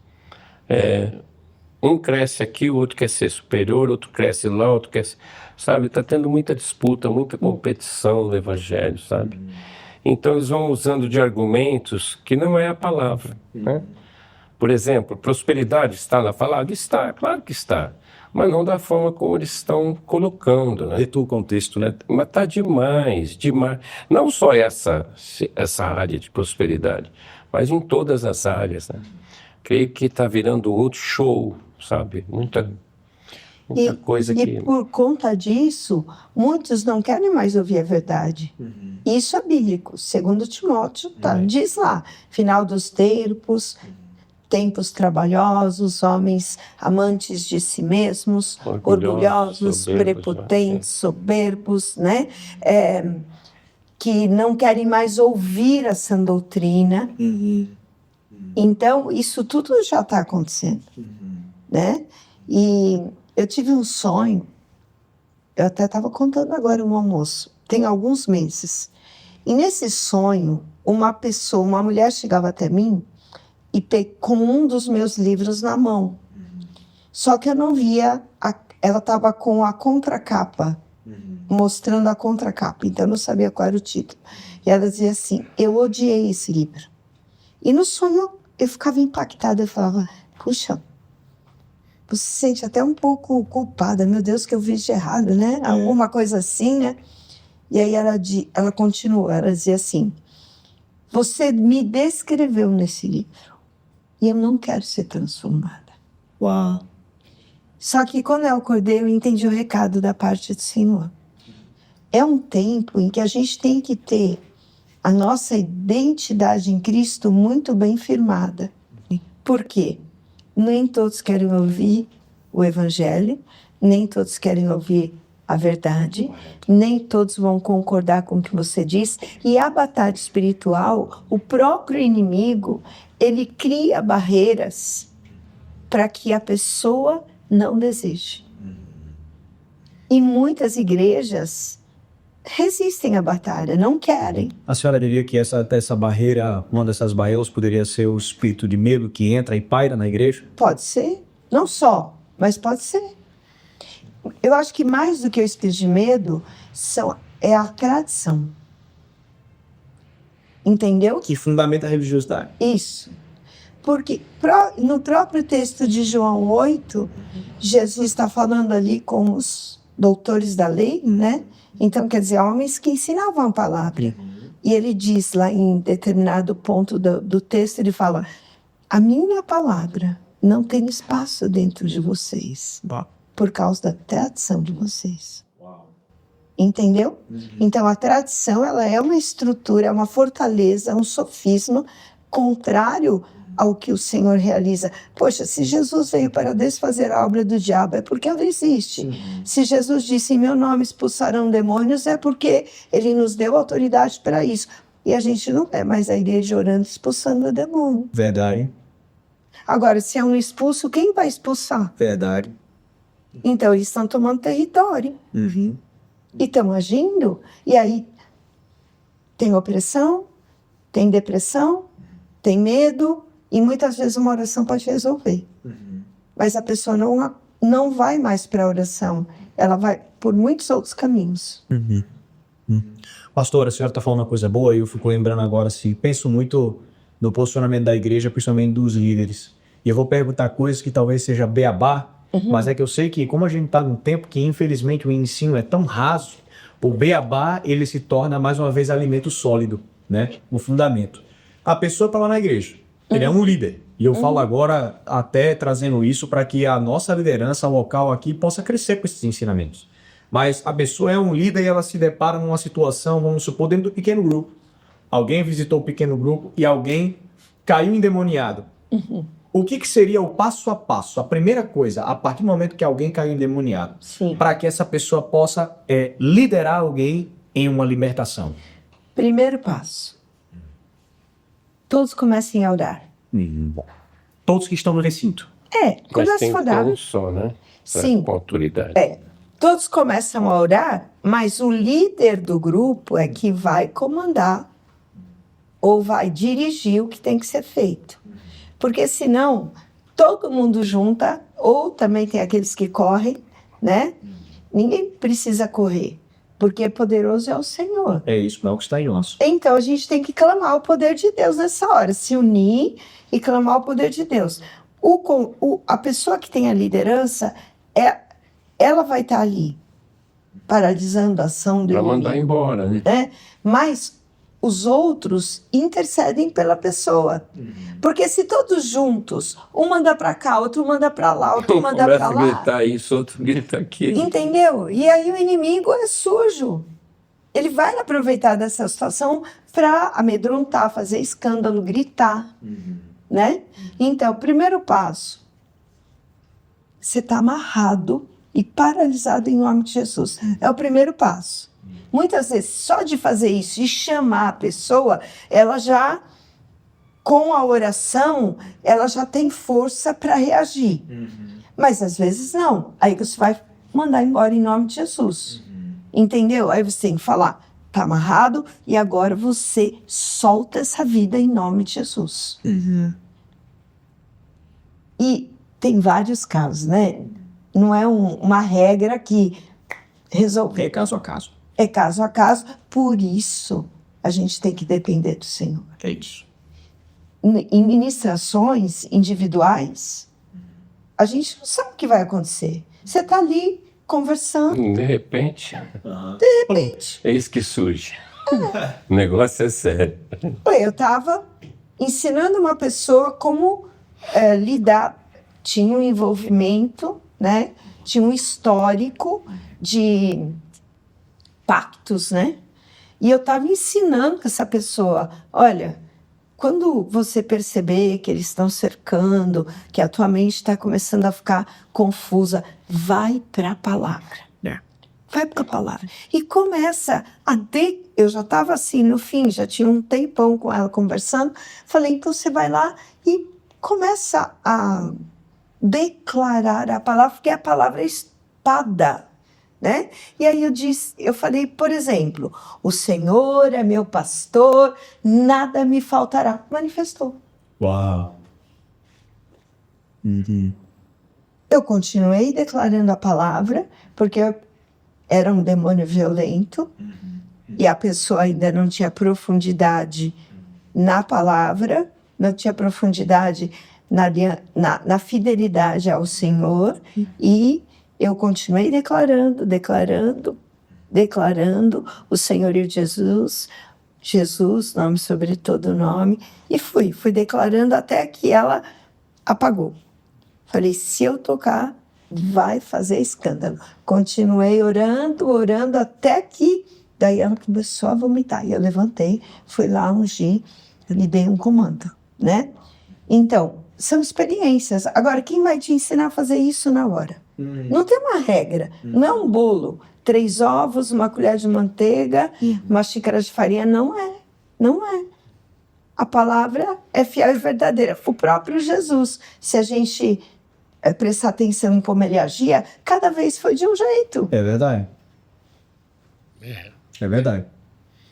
Um cresce aqui, o outro quer ser superior, outro cresce lá, outro quer ser... Sabe, está tendo muita disputa, muita competição no evangelho, sabe? Então eles vão usando de argumentos que não é a palavra, né? Por exemplo, prosperidade está na palavra? Está, claro que está. Mas não da forma como eles estão colocando, né? Retua o contexto, né? Mas está demais, demais. Não só essa área de prosperidade, mas em todas as áreas, né? Creio que está virando outro show, sabe? Muita coisa que... E por conta disso, muitos não querem mais ouvir a verdade. Isso é bíblico. Segundo Timóteo, diz lá, final dos tempos trabalhosos, homens amantes de si mesmos, orgulhosos, prepotentes, soberbos, né? Que não querem mais ouvir a sã doutrina. Então, isso tudo já está acontecendo, né? E eu tive um sonho, eu até estava contando agora no almoço, tem alguns meses. E nesse sonho, uma mulher chegava até mim e com um dos meus livros na mão. Só que eu não via, ela estava com a contracapa, mostrando a contracapa, então eu não sabia qual era o título. E ela dizia assim, eu odiei esse livro. E no sonho eu ficava impactada, eu falava, puxa, você se sente até um pouco culpada, meu Deus, que eu fiz de errado, né? Alguma coisa assim, né? E aí ela continuou, ela dizia assim, você me descreveu nesse livro e eu não quero ser transformada. Uau! Só que quando eu acordei, eu entendi o recado da parte do Senhor. É um tempo em que a gente tem que ter a nossa identidade em Cristo muito bem firmada. Por quê? Nem todos querem ouvir o Evangelho, nem todos querem ouvir a verdade, nem todos vão concordar com o que você diz. E a batalha espiritual, o próprio inimigo, ele cria barreiras para que a pessoa não deseje. E muitas igrejas resistem à batalha, não querem. A senhora diria que essa barreira, uma dessas barreiras poderia ser o espírito de medo que entra e paira na igreja? Pode ser, não só, mas pode ser. Eu acho que mais do que o espírito de medo é a tradição. Entendeu? Que fundamenta a religiosidade. Isso. Porque no próprio texto de João 8, Jesus está falando ali com os doutores da lei, né? Então, quer dizer, homens que ensinavam a palavra. E ele diz lá em determinado ponto do texto, ele fala, a minha palavra não tem espaço dentro de vocês, por causa da tradição de vocês. Entendeu? Então, a tradição, ela é uma estrutura, é uma fortaleza, é um sofisma contrário ao que o Senhor realiza. Poxa, se Jesus veio para desfazer a obra do diabo, é porque ela existe. Se Jesus disse, em meu nome expulsarão demônios, é porque ele nos deu autoridade para isso. E a gente não é mais a igreja orando, expulsando o demônio. Verdade. Agora, se é um expulso, quem vai expulsar? Verdade. Então, eles estão tomando território. E estão agindo. E aí, tem opressão, tem depressão, tem medo, e muitas vezes uma oração pode resolver. Mas a pessoa não vai mais para a oração. Ela vai por muitos outros caminhos. Pastor, a senhora está falando uma coisa boa e eu fico lembrando agora, assim, penso muito no posicionamento da igreja, principalmente dos líderes. E eu vou perguntar coisas que talvez seja beabá, mas é que eu sei que como a gente está num tempo que infelizmente o ensino é tão raso, o beabá ele se torna mais uma vez alimento sólido, né? O fundamento. A pessoa está lá na igreja, ele é um líder. E eu falo agora até trazendo isso para que a nossa liderança local aqui possa crescer com esses ensinamentos. Mas a pessoa é um líder e ela se depara numa situação, vamos supor, dentro do pequeno grupo. Alguém visitou o pequeno grupo e alguém caiu endemoniado. O que seria o passo a passo? A primeira coisa, a partir do momento que alguém caiu endemoniado, para que essa pessoa possa liderar alguém em uma libertação? Primeiro passo. Todos comecem a orar. Bom. Todos que estão no recinto. Mas Começa tem a que ter orar. um só, né? Pra- Sim. Com autoridade. Todos começam a orar, mas o líder do grupo é que vai comandar ou vai dirigir o que tem que ser feito. Porque senão, todo mundo junta, ou também tem aqueles que correm, né? Ninguém precisa correr, porque poderoso é o Senhor. É isso, não é o que está em nós. Então a gente tem que clamar o poder de Deus nessa hora, se unir e clamar o poder de Deus. A pessoa que tem a liderança, ela vai estar ali, paralisando a ação do Para mandar inimigo, embora, né? né? Mas os outros intercedem pela pessoa. Porque se todos juntos, um manda para cá, outro manda para lá, outro Um manda começa para a lá, gritar isso, outro grita aquilo. entendeu? E aí o inimigo é sujo. Ele vai aproveitar dessa situação para amedrontar, fazer escândalo, gritar, né? Então, o primeiro passo, você está amarrado e paralisado em nome de Jesus. É o primeiro passo. Muitas vezes, só de fazer isso e chamar a pessoa, ela já, com a oração, ela já tem força para reagir. Mas às vezes não. Aí você vai mandar embora em nome de Jesus. Entendeu? Aí você tem que falar, tá amarrado, e agora você solta essa vida em nome de Jesus. E tem vários casos, né? Não é uma regra que resolve. É caso a caso. É caso a caso. Por isso, a gente tem que depender do Senhor. É isso. Em ministrações individuais, a gente não sabe o que vai acontecer. Você está ali conversando, De repente, de repente. é isso que surge. O negócio é sério. Eu estava ensinando uma pessoa como lidar. Tinha um envolvimento, né? Tinha um histórico de pactos, né? E eu estava ensinando com essa pessoa, olha, quando você perceber que eles estão cercando, que a tua mente está começando a ficar confusa, vai para a palavra. É. Vai para a palavra. E começa a... Eu já estava assim, no fim, já tinha um tempão com ela conversando. Falei, então você vai lá e começa a declarar a palavra, porque a palavra é espada, né? E aí eu falei, por exemplo, o Senhor é meu pastor, nada me faltará. Manifestou. Uau. Eu continuei declarando a palavra, porque era um demônio violento, e a pessoa ainda não tinha profundidade na palavra, não tinha profundidade na fidelidade ao Senhor, e eu continuei declarando o senhorio de Jesus, nome sobre todo nome, e fui declarando até que ela apagou. Falei, se eu tocar, vai fazer escândalo. Continuei orando até que daí ela começou a vomitar. E eu levantei, fui lá ungir, lhe dei um comando, né? Então, são experiências. Agora, quem vai te ensinar a fazer isso na hora? Não tem uma regra, não é um bolo. 3 ovos, uma colher de manteiga, uma xícara de farinha, não é. A palavra é fiel e verdadeira. O próprio Jesus, se a gente prestar atenção em como ele agia, cada vez foi de um jeito. É verdade. É verdade.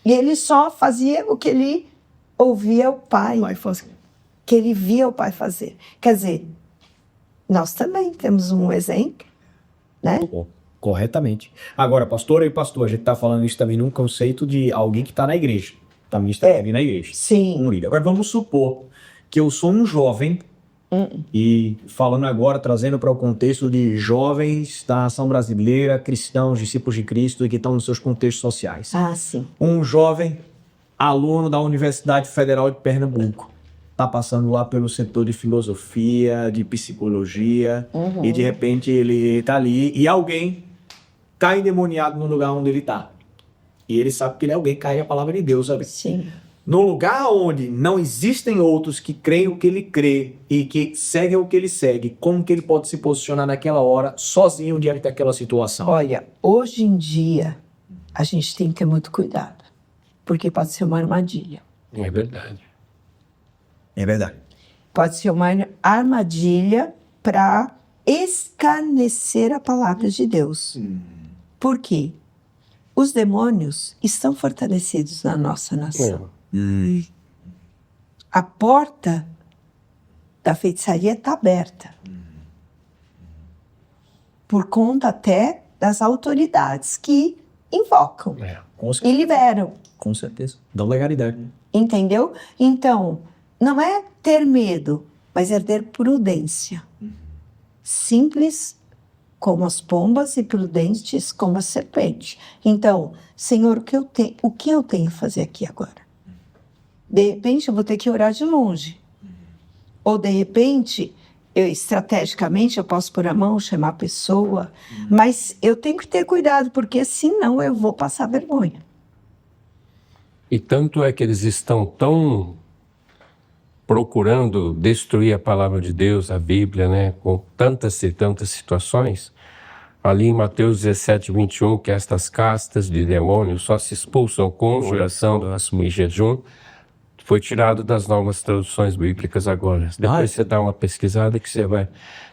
E ele só fazia o que ele ouvia o Pai, que ele via o Pai fazer. Quer dizer, nós também temos um exemplo, né? Corretamente. Agora, pastora e pastor, a gente está falando isso também num conceito de alguém que está na igreja. Também está ali na igreja. Sim. Um líder. Agora, vamos supor que eu sou um jovem e falando agora, trazendo para o contexto de jovens da nação brasileira, cristãos, discípulos de Cristo e que estão nos seus contextos sociais. Ah, sim. Um jovem aluno da Universidade Federal de Pernambuco está passando lá pelo setor de filosofia, de psicologia e de repente ele está ali e alguém está endemoniado no lugar onde ele está. E ele sabe que ele é alguém que carrega a palavra de Deus ali. Sim. No lugar onde não existem outros que creem o que ele crê e que seguem o que ele segue, como que ele pode se posicionar naquela hora, sozinho diante daquela situação? Olha, hoje em dia, a gente tem que ter muito cuidado. porque pode ser uma armadilha. É verdade. É verdade. Pode ser uma armadilha para escarnecer a palavra de Deus. Por quê? Os demônios estão fortalecidos na nossa nação. A porta da feitiçaria está aberta. Por conta até das autoridades que invocam e liberam. Com certeza. Dá legalidade. Entendeu? Então, não é ter medo, mas é ter prudência. Simples como as pombas e prudentes como a serpente. Então, Senhor, o que eu tenho a fazer aqui agora? De repente, eu vou ter que orar de longe. Ou, de repente, estrategicamente, eu posso pôr a mão, chamar a pessoa. Mas eu tenho que ter cuidado, porque senão eu vou passar vergonha. E tanto é que eles estão tão procurando destruir a palavra de Deus, a Bíblia, né, com tantas e tantas situações. Ali em Mateus 17, 21, que estas castas de demônios só se expulsam com oração, oração e jejum, foi tirado das novas traduções bíblicas agora. Depois você dá uma pesquisada que você vai...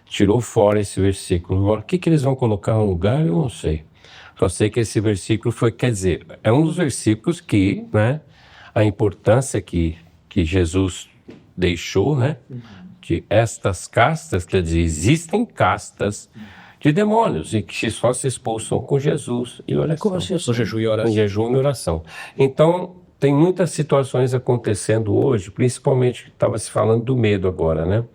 Tirou fora esse versículo. Agora, o que eles vão colocar no lugar, eu não sei. Só sei que esse versículo foi, quer dizer, é um dos versículos que, né, a importância que Jesus deixou, né, de estas castas, quer dizer, existem castas de demônios e que só se expulsam com Jesus e oração. Só jejum e oração. Com jejum e oração. Então, tem muitas situações acontecendo hoje, principalmente, estava se falando do medo agora, né?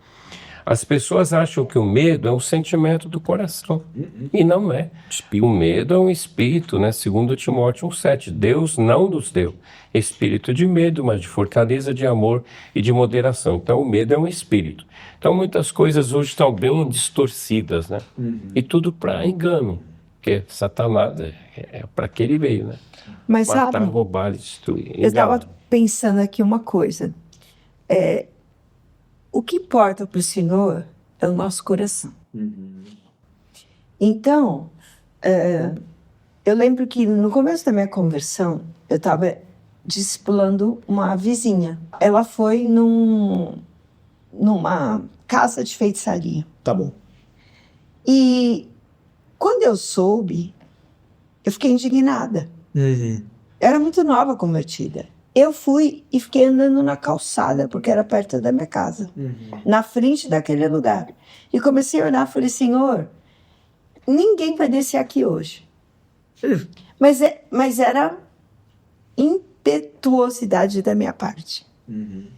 As pessoas acham que o medo é um sentimento do coração. E não é. O medo é um espírito, né? Segundo Timóteo 1,7. Deus não nos deu espírito de medo, mas de fortaleza, de amor e de moderação. Então, o medo é um espírito. Então, muitas coisas hoje estão bem distorcidas, né? E tudo para engano. Porque Satanás é para que ele veio, né? Mas matar, sabe, roubar, destruir. eu estava pensando aqui uma coisa. O que importa para o Senhor é o nosso coração. Então, eu lembro que no começo da minha conversão, eu estava discipulando uma vizinha. Ela foi numa casa de feitiçaria. Tá bom. E quando eu soube, eu fiquei indignada. Eu era muito nova convertida. Eu fui e fiquei andando na calçada, porque era perto da minha casa, na frente daquele lugar. E comecei a orar, falei, Senhor, ninguém vai descer aqui hoje. Mas era impetuosidade da minha parte.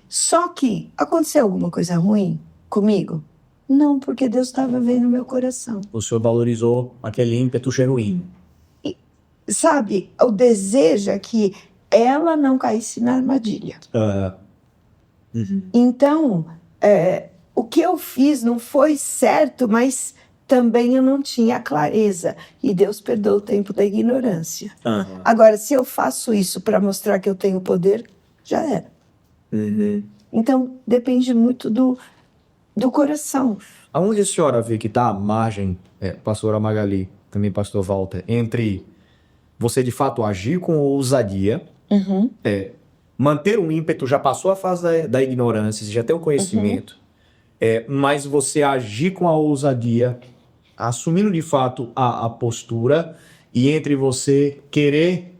Só que aconteceu alguma coisa ruim comigo? Não, porque Deus estava vendo meu coração. O senhor valorizou aquele ímpeto genuíno. Sabe, o desejo é que ela não caísse na armadilha. Então, o que eu fiz não foi certo, mas também eu não tinha clareza. E Deus perdoa o tempo da ignorância. Agora, se eu faço isso para mostrar que eu tenho poder, já era. Então, depende muito do coração. Aonde a senhora vê que está a margem, pastora Magali, também pastor Walter, entre você de fato agir com ousadia, manter um ímpeto, já passou a fase da ignorância, você já tem o conhecimento, mas você agir com a ousadia, assumindo de fato a postura, e entre você querer,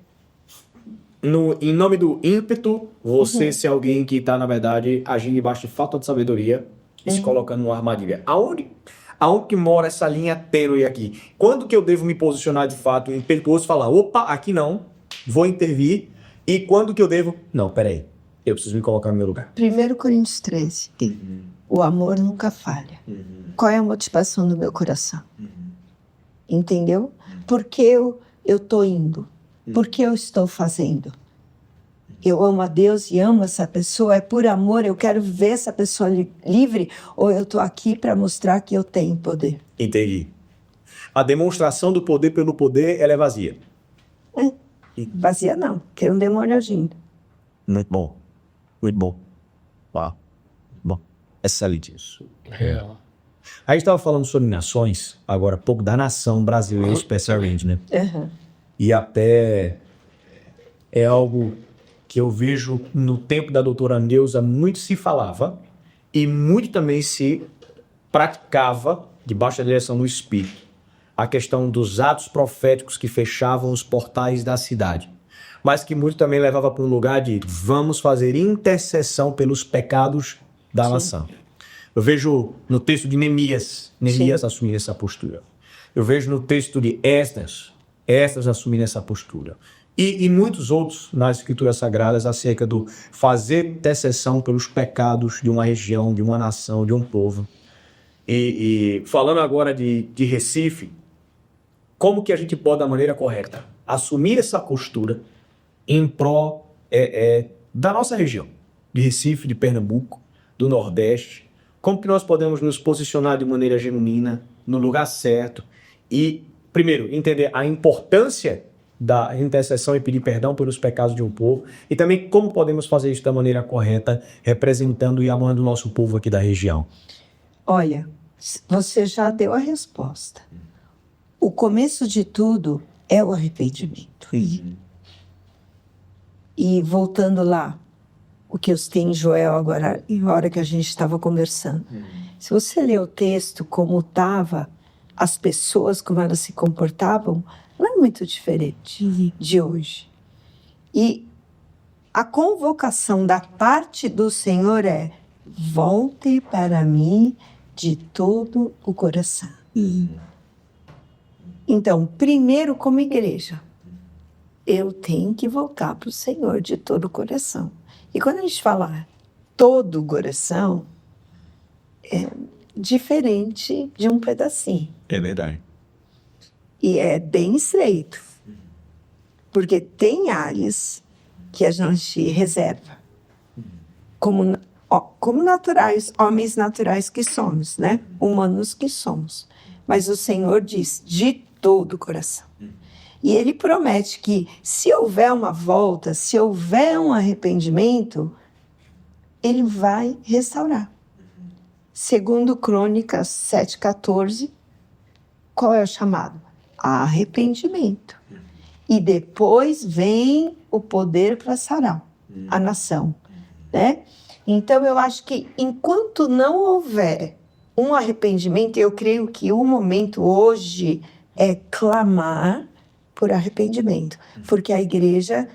em nome do ímpeto, você ser alguém que está, na verdade, agindo debaixo de falta de sabedoria e se colocando numa armadilha. Aonde que mora essa linha tênue aqui? Quando que eu devo me posicionar de fato impetuoso e falar, opa, aqui não, vou intervir, e quando que eu devo, não, peraí, eu preciso me colocar no meu lugar. 1 Coríntios 13, o amor nunca falha. Qual é a motivação do meu coração? Entendeu? Por que eu estou indo? Por que eu estou fazendo? Eu amo a Deus e amo essa pessoa, é por amor, eu quero ver essa pessoa livre, ou eu estou aqui para mostrar que eu tenho poder? Entendi. A demonstração do poder pelo poder, ela é vazia. Vazia não, que é um demônio agindo. Muito bom. Muito bom. Uau. Bom. Excelente isso. A gente estava falando sobre nações, agora há pouco, da nação brasileira especialmente, né? E até é algo que eu vejo no tempo da doutora Neuza muito se falava e muito também se praticava, debaixo da direção do Espírito, a questão dos atos proféticos que fechavam os portais da cidade, mas que muito também levava para um lugar de vamos fazer intercessão pelos pecados da nação. Eu vejo no texto de Neemias assumir essa postura. Eu vejo no texto de Esdras assumindo essa postura. E muitos outros nas Escrituras Sagradas acerca do fazer intercessão pelos pecados de uma região, de uma nação, de um povo. E falando agora de Recife, como que a gente pode, da maneira correta, assumir essa postura em prol da nossa região, de Recife, de Pernambuco, do Nordeste? Como que nós podemos nos posicionar de maneira genuína, no lugar certo e, primeiro, entender a importância da intercessão e pedir perdão pelos pecados de um povo e também como podemos fazer isso da maneira correta, representando e amando o nosso povo aqui da região? Olha, você já deu a resposta. O começo de tudo é o arrependimento. E voltando lá, o que eu citei em Joel agora, na hora que a gente estava conversando. Se você ler o texto, como estava, as pessoas, como elas se comportavam, não é muito diferente de hoje. E a convocação da parte do Senhor é: volte para mim de todo o coração. Então, primeiro, como igreja, eu tenho que voltar para o Senhor de todo o coração. E quando a gente fala todo o coração, é diferente de um pedacinho. É verdade. E é bem estreito. Porque tem áreas que a gente reserva. Como naturais, homens naturais que somos, né? Humanos que somos. Mas o Senhor diz de todo o coração. E Ele promete que se houver uma volta, se houver um arrependimento, Ele vai restaurar. Segundo Crônicas 7,14, qual é o chamado? Arrependimento. E depois vem o poder para sarar a nação, né? Então eu acho que enquanto não houver um arrependimento, eu creio que o momento hoje é clamar por arrependimento, porque a igreja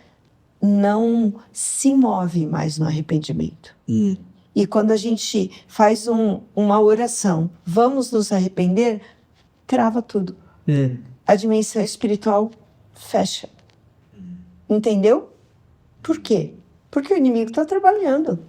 não se move mais no arrependimento. E quando a gente faz uma oração, vamos nos arrepender, trava tudo. A dimensão espiritual fecha. Entendeu? Por quê? Porque o inimigo está trabalhando.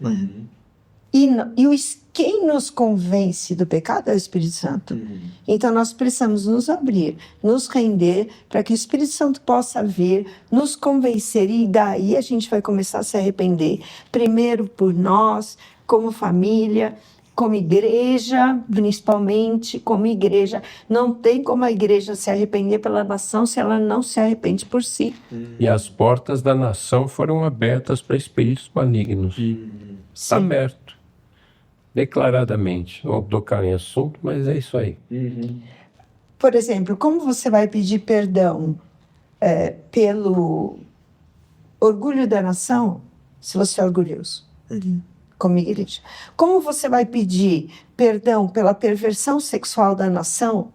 Quem nos convence do pecado é o Espírito Santo. Então nós precisamos nos abrir, nos render, para que o Espírito Santo possa vir, nos convencer, e daí a gente vai começar a se arrepender. Primeiro por nós, como família, como igreja, principalmente como igreja. Não tem como a igreja se arrepender pela nação se ela não se arrepende por si. E as portas da nação foram abertas para espíritos malignos. Está aberto. Declaradamente. Não vou tocar em assunto, mas é isso aí. Por exemplo, como você vai pedir perdão pelo orgulho da nação se você é orgulhoso? Como igreja. Como você vai pedir perdão pela perversão sexual da nação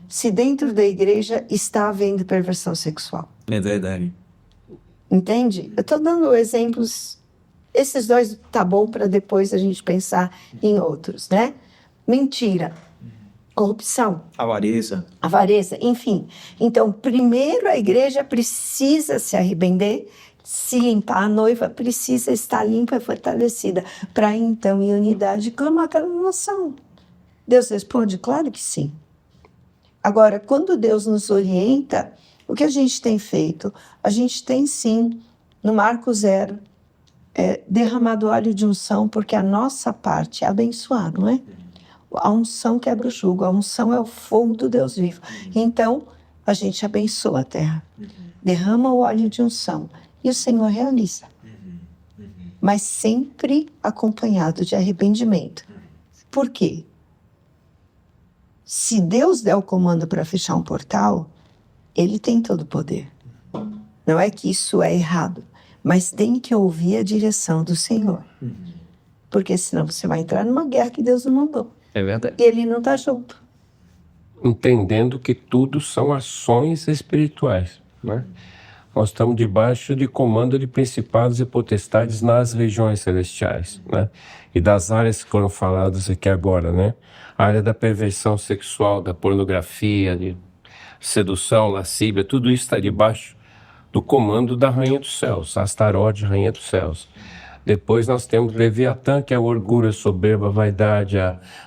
se dentro da igreja está havendo perversão sexual? É verdade. Entende? Eu estou dando exemplos. Esses dois tá bom para depois a gente pensar em outros, né? Mentira, corrupção, avareza, enfim. Então, primeiro a igreja precisa se arrepender, se limpar, a noiva precisa estar limpa e fortalecida, para então, em unidade, clamar pela nação. Deus responde? Claro que sim. Agora, quando Deus nos orienta, o que a gente tem feito? A gente tem sim, no Marco 0, derramado óleo de unção, porque a nossa parte é abençoar, não é? A unção quebra o jugo, a unção é o fogo do Deus vivo. Então, a gente abençoa a terra, derrama o óleo de unção e o Senhor realiza. Mas sempre acompanhado de arrependimento. Por quê? Se Deus der o comando para fechar um portal, Ele tem todo o poder. Não é que isso é errado. mas tem que ouvir a direção do Senhor. Porque senão você vai entrar numa guerra que Deus não mandou. É verdade. E Ele não está junto. Entendendo que tudo são ações espirituais, né? Nós estamos debaixo de comando de principados e potestades nas regiões celestiais, né? E das áreas que foram faladas aqui agora, né? A área da perversão sexual, da pornografia, de sedução, lascívia, tudo isso está debaixo do comando da Rainha dos Céus, Astarote, Rainha dos Céus. Depois nós temos Leviatã, que é o orgulho, a soberba, a vaidade,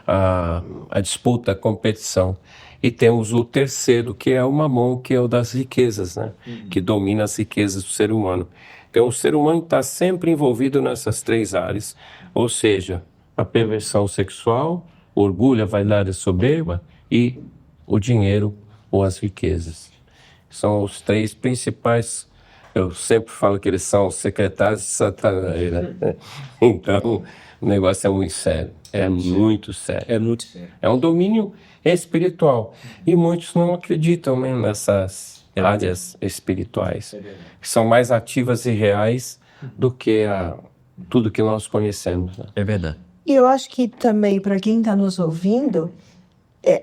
a disputa, a competição. E temos o terceiro, que é o Mamon, que é o das riquezas, né? Que domina as riquezas do ser humano. Então o ser humano está sempre envolvido nessas três áreas, ou seja, a perversão sexual, o orgulho, a vaidade, a soberba e o dinheiro ou as riquezas. São os três principais. Eu sempre falo que eles são secretários de Satanás, né? Então, o negócio é muito sério. É muito sério. É muito sério. É um domínio espiritual. E muitos não acreditam, né, nessas áreas espirituais, que são mais ativas e reais do que tudo que nós conhecemos, né? É verdade. E eu acho que também, para quem está nos ouvindo,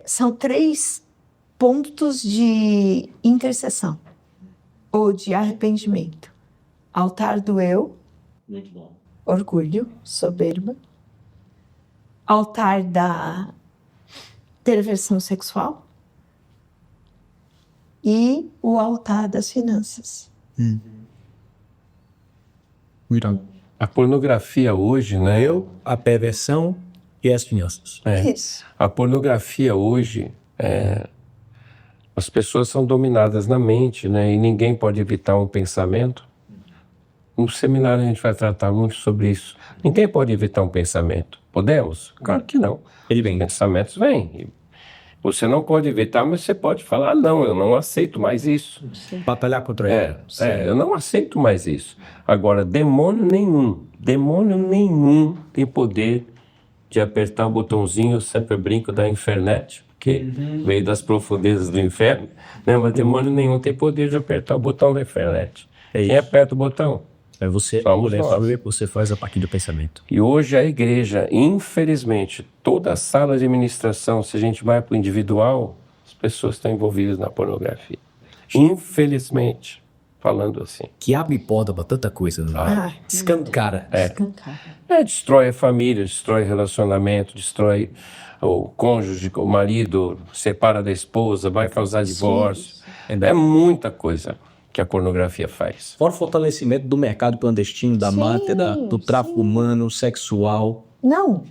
são 3 pontos de intercessão ou de arrependimento: altar do eu, Muito bom. orgulho, soberba, altar da perversão sexual e o altar das finanças. Muito. A pornografia hoje, né? Eu, a perversão e as finanças. Isso. A pornografia hoje, as pessoas são dominadas na mente, né? E ninguém pode evitar um pensamento. No seminário a gente vai tratar muito sobre isso. Ninguém pode evitar um pensamento. Podemos? Claro que não. Ele vem. Pensamentos vêm. Você não pode evitar, mas você pode falar: não, eu não aceito mais isso. Batalhar contra ele. Eu não aceito mais isso. Agora, demônio nenhum tem poder de apertar o botãozinho. Eu sempre brinco da internet, porque veio das profundezas do inferno, né? Mas demônio nenhum tem poder de apertar o botão da internet. Quem aperta o botão? É você, Somos mulher, nós. sabe? Você faz a partir do pensamento. E hoje a igreja, infelizmente, toda a sala de administração, se a gente vai para o individual, as pessoas estão envolvidas na pornografia. Infelizmente, falando assim. Que abre porta para tanta coisa. Né? Escancara. Destrói a família, destrói relacionamento, destrói o cônjuge, o marido, separa da esposa, vai causar divórcio. É muita coisa que a pornografia faz. Fora o fortalecimento do mercado clandestino, da máfia, do tráfico humano, sexual. Não,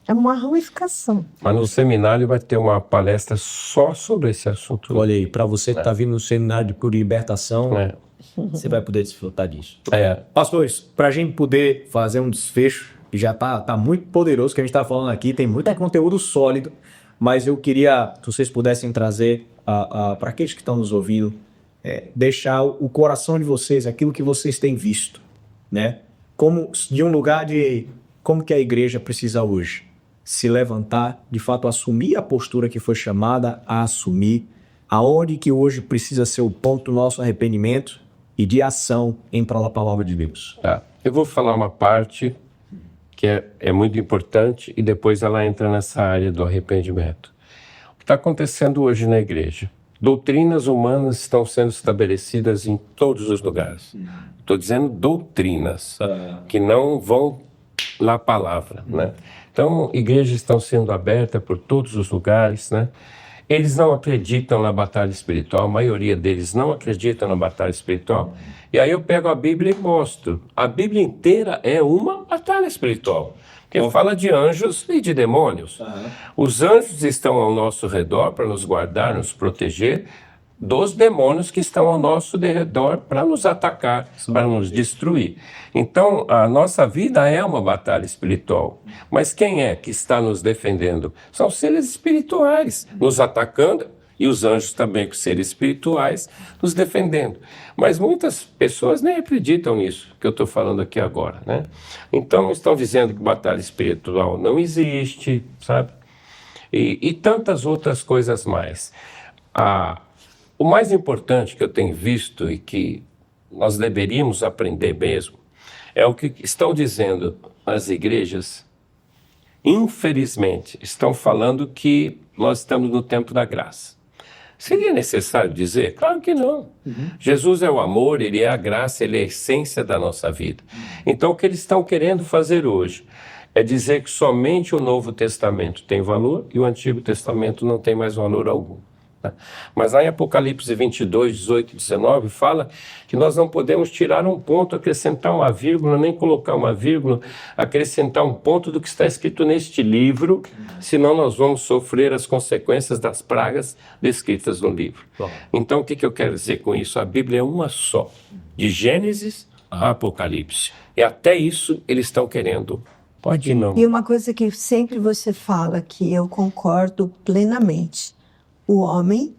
é uma ramificação. Mas no seminário vai ter uma palestra só sobre esse assunto. Olha aí, para você que está vindo no seminário por libertação, É. você vai poder desfrutar disso. É. Pastores, para a gente poder fazer um desfecho, que já tá muito poderoso, que a gente está falando aqui, tem muito conteúdo sólido, mas eu queria, se vocês pudessem trazer para aqueles que estão nos ouvindo, deixar o coração de vocês, aquilo que vocês têm visto, né? Como de um lugar de como que a igreja precisa hoje se levantar, de fato assumir a postura que foi chamada a assumir, aonde que hoje precisa ser o ponto do nosso arrependimento e de ação em prol da palavra de Deus. Tá. Eu vou falar uma parte que é muito importante e depois ela entra nessa área do arrependimento. O que está acontecendo hoje na igreja? Doutrinas humanas estão sendo estabelecidas em todos os lugares. Estou dizendo doutrinas, que não vão na palavra, né? Então, igrejas estão sendo abertas por todos os lugares, né? Eles não acreditam na batalha espiritual, a maioria deles não acredita na batalha espiritual. E aí eu pego a Bíblia e mostro. A Bíblia inteira é uma batalha espiritual. Que fala de anjos e de demônios. Os anjos estão ao nosso redor para nos guardar, nos proteger dos demônios que estão ao nosso redor para nos atacar, para nos destruir. Então, a nossa vida é uma batalha espiritual. Mas quem é que está nos defendendo? São seres espirituais nos atacando e os anjos também, com seres espirituais, nos defendendo. Mas muitas pessoas nem acreditam nisso que eu estou falando aqui agora, né? Então, estão dizendo que batalha espiritual não existe, sabe? E tantas outras coisas mais. O mais importante que eu tenho visto e que nós deveríamos aprender mesmo, é o que estão dizendo as igrejas. Infelizmente, estão falando que nós estamos no tempo da graça. Seria necessário dizer? Claro que não. Jesus é o amor, ele é a graça, ele é a essência da nossa vida. Então, o que eles estão querendo fazer hoje é dizer que somente o Novo Testamento tem valor e o Antigo Testamento não tem mais valor algum. Mas lá em Apocalipse 22, 18 e 19 fala que nós não podemos tirar um ponto, acrescentar uma vírgula, nem colocar uma vírgula, acrescentar um ponto do que está escrito neste livro, senão nós vamos sofrer as consequências das pragas descritas no livro. Então o que eu quero dizer com isso? A Bíblia é uma só, de Gênesis a Apocalipse. E até isso eles estão querendo. Pode não. E uma coisa que sempre você fala, que eu concordo plenamente. O homem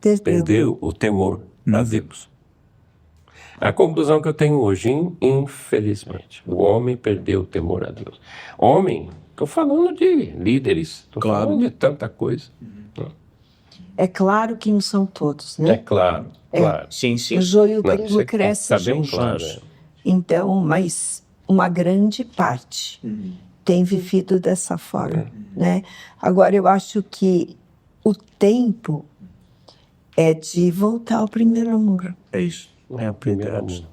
perdeu o temor a Deus. A conclusão que eu tenho hoje, infelizmente, o homem perdeu o temor a Deus. Homem, estou falando de líderes, estou falando de tanta coisa. É claro que não são todos, né? É claro, claro. Sim, sim. O joio e o Não, trigo você crescem está bem juntos. claro. Então, mas uma grande parte tem vivido dessa forma, né? Agora, eu acho que o tempo é de voltar ao primeiro amor. É isso. É a primeira vez.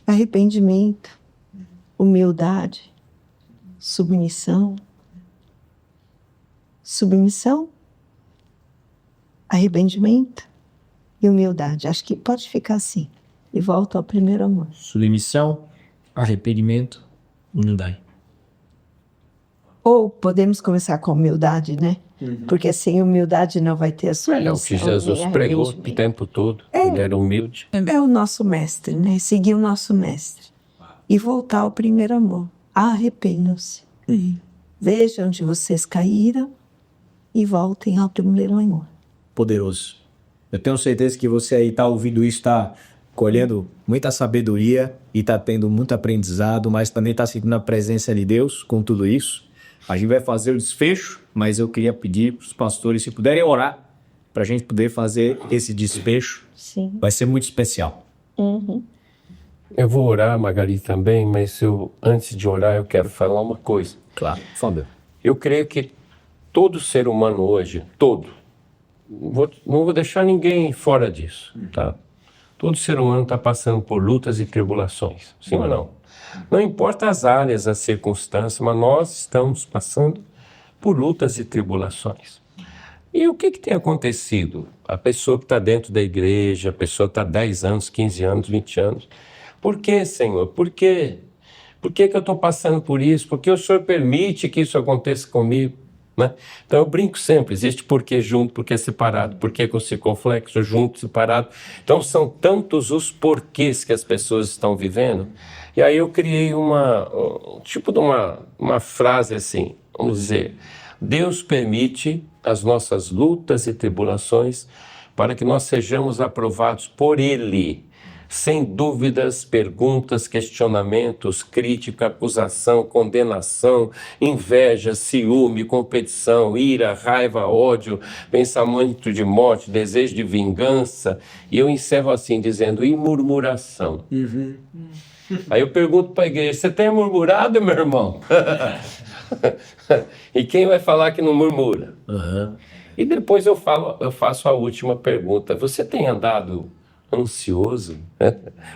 Arrependimento, humildade, submissão. Submissão, arrependimento e humildade. Acho que pode ficar assim. E volta ao primeiro amor. Submissão, arrependimento, humildade. Ou podemos começar com humildade, né? Porque sem humildade não vai ter a submissão. É o que Jesus nem pregou o arrependimento. tempo todo. Ele era humilde. É o nosso mestre, né? Seguir o nosso mestre. E voltar ao primeiro amor. Arrependam-se. Vejam onde vocês caíram e voltem ao primeiro amor. Poderoso. Eu tenho certeza que você aí está ouvindo isso, está colhendo muita sabedoria e está tendo muito aprendizado, mas também está sentindo a presença de Deus com tudo isso. A gente vai fazer o desfecho, mas eu queria pedir para os pastores, se puderem orar, para a gente poder fazer esse desfecho. Sim. Vai ser muito especial. Eu vou orar, Magali, também, mas antes de orar eu quero falar uma coisa. Claro, por favor. Eu creio que todo ser humano hoje, não vou deixar ninguém fora disso, tá? Todo ser humano está passando por lutas e tribulações, sim ou não? Não importa as áreas, as circunstâncias, mas nós estamos passando por lutas e tribulações. E o que tem acontecido? A pessoa que está dentro da igreja, a pessoa está 10 anos, 15 anos, 20 anos. Por que, Senhor? Por quê? Por que eu estou passando por isso? Por que o Senhor permite que isso aconteça comigo? Né? Então eu brinco sempre, existe porquê junto, porquê separado, porquê com circunflexo, junto, separado. Então são tantos os porquês que as pessoas estão vivendo. E aí eu criei uma frase assim, vamos dizer, Deus permite as nossas lutas e tribulações para que nós sejamos aprovados por Ele, sem dúvidas, perguntas, questionamentos, crítica, acusação, condenação, inveja, ciúme, competição, ira, raiva, ódio, pensamento de morte, desejo de vingança. E eu encerro assim, dizendo, e murmuração. Aí eu pergunto para a igreja, você tem murmurado, meu irmão? E quem vai falar que não murmura? E depois eu faço a última pergunta, você tem andado ansioso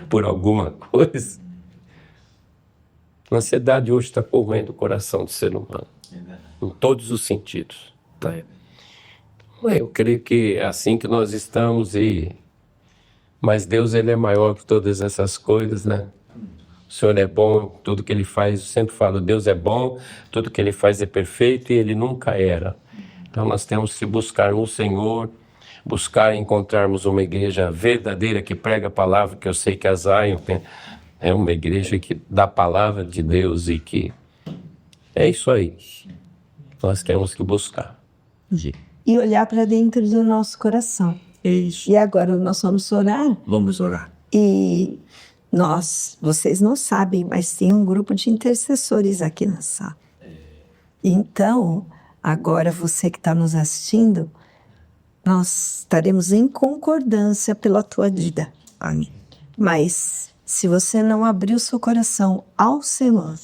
por alguma coisa? A ansiedade hoje está corroendo o coração do ser humano, em todos os sentidos. Tá? Eu creio que é assim que nós estamos, mas Deus ele é maior que todas essas coisas, né? O Senhor é bom, tudo que Ele faz, eu sempre falo, Deus é bom, tudo que Ele faz é perfeito e Ele nunca era. Então nós temos que buscar no Senhor, buscar encontrarmos uma igreja verdadeira que prega a palavra, que eu sei que a Zion é uma igreja que dá a palavra de Deus e que é isso aí. Nós temos que buscar. E olhar para dentro do nosso coração. Isso. E agora nós vamos orar. Vamos orar. E vocês não sabem, mas tem um grupo de intercessores aqui na sala. Então, agora você que está nos assistindo, nós estaremos em concordância pela tua vida. Amém. Mas se você não abrir o seu coração ao Senhor,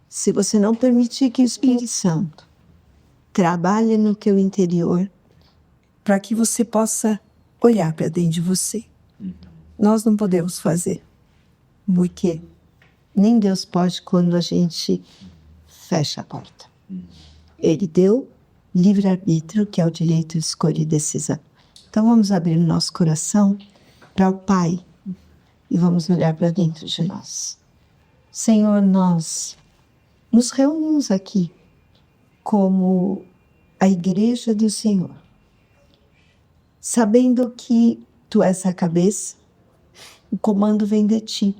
se você não permitir que o Espírito Santo trabalhe no teu interior, para que você possa olhar para dentro de você, nós não podemos fazer. Porque nem Deus pode quando a gente fecha a porta. Ele deu livre-arbítrio, que é o direito de escolha e decisão. Então vamos abrir o nosso coração para o Pai e vamos olhar para dentro de nós. Senhor, nós nos reunimos aqui como a igreja do Senhor, sabendo que Tu és a cabeça, o comando vem de Ti.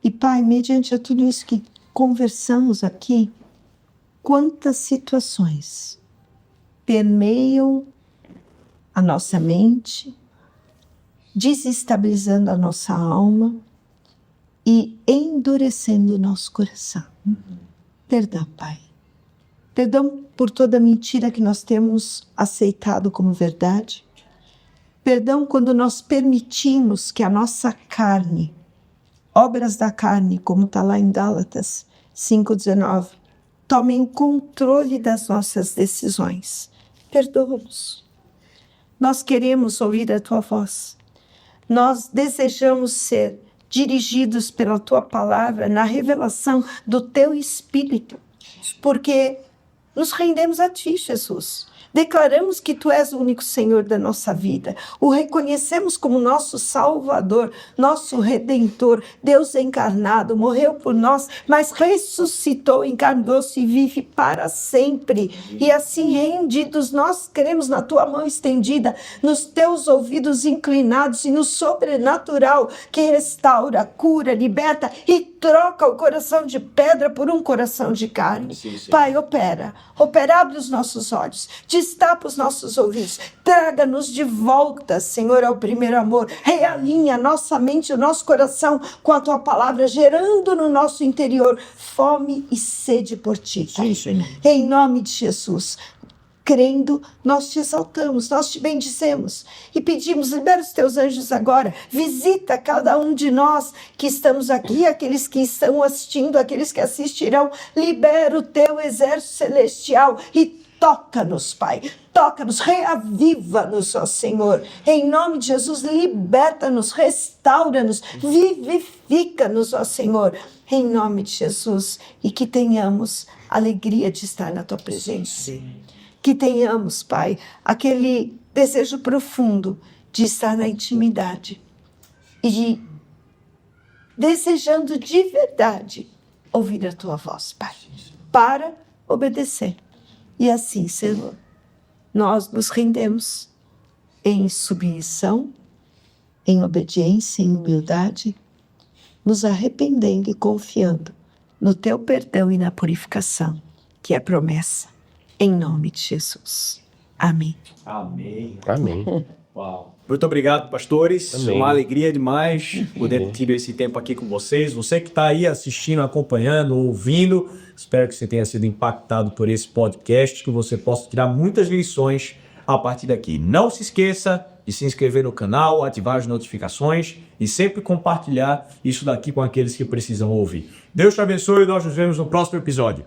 E Pai, mediante a tudo isso que conversamos aqui, quantas situações permeiam a nossa mente, desestabilizando a nossa alma e endurecendo o nosso coração. Perdão, Pai. Perdão por toda mentira que nós temos aceitado como verdade. Perdão quando nós permitimos que a nossa carne, obras da carne, como está lá em Gálatas 5,19, tomem o controle das nossas decisões. Perdoa-nos. Nós queremos ouvir a Tua voz. Nós desejamos ser dirigidos pela Tua palavra na revelação do Teu Espírito, porque nos rendemos a Ti, Jesus. Declaramos que Tu és o único Senhor da nossa vida. O reconhecemos como nosso Salvador, nosso Redentor. Deus encarnado, morreu por nós, mas ressuscitou, encarnou-se e vive para sempre. E assim, rendidos, nós queremos na Tua mão estendida, nos Teus ouvidos inclinados e no sobrenatural que restaura, cura, liberta e troca o coração de pedra por um coração de carne. Pai, opera, abre os nossos olhos, destapa os nossos ouvidos, traga-nos de volta, Senhor, ao primeiro amor, realinha a nossa mente, o nosso coração com a Tua palavra, gerando no nosso interior fome e sede por Ti. Em nome de Jesus. Crendo, nós Te exaltamos, nós Te bendizemos e pedimos, libera os Teus anjos agora, visita cada um de nós que estamos aqui, aqueles que estão assistindo, aqueles que assistirão, libera o Teu exército celestial e toca-nos, Pai, toca-nos, reaviva-nos, ó Senhor, em nome de Jesus, liberta-nos, restaura-nos, vivifica-nos, ó Senhor, em nome de Jesus, e que tenhamos alegria de estar na Tua presença. Que tenhamos, Pai, aquele desejo profundo de estar na intimidade e desejando de verdade ouvir a Tua voz, Pai, para obedecer. E assim, Senhor, nós nos rendemos em submissão, em obediência, em humildade, nos arrependendo e confiando no Teu perdão e na purificação, que é promessa. Em nome de Jesus. Amém. Amém. Amém. Uau. Muito obrigado, pastores. Amém. Uma alegria demais poder ter esse tempo aqui com vocês. Você que está aí assistindo, acompanhando, ouvindo, espero que você tenha sido impactado por esse podcast, que você possa tirar muitas lições a partir daqui. Não se esqueça de se inscrever no canal, ativar as notificações e sempre compartilhar isso daqui com aqueles que precisam ouvir. Deus te abençoe e nós nos vemos no próximo episódio.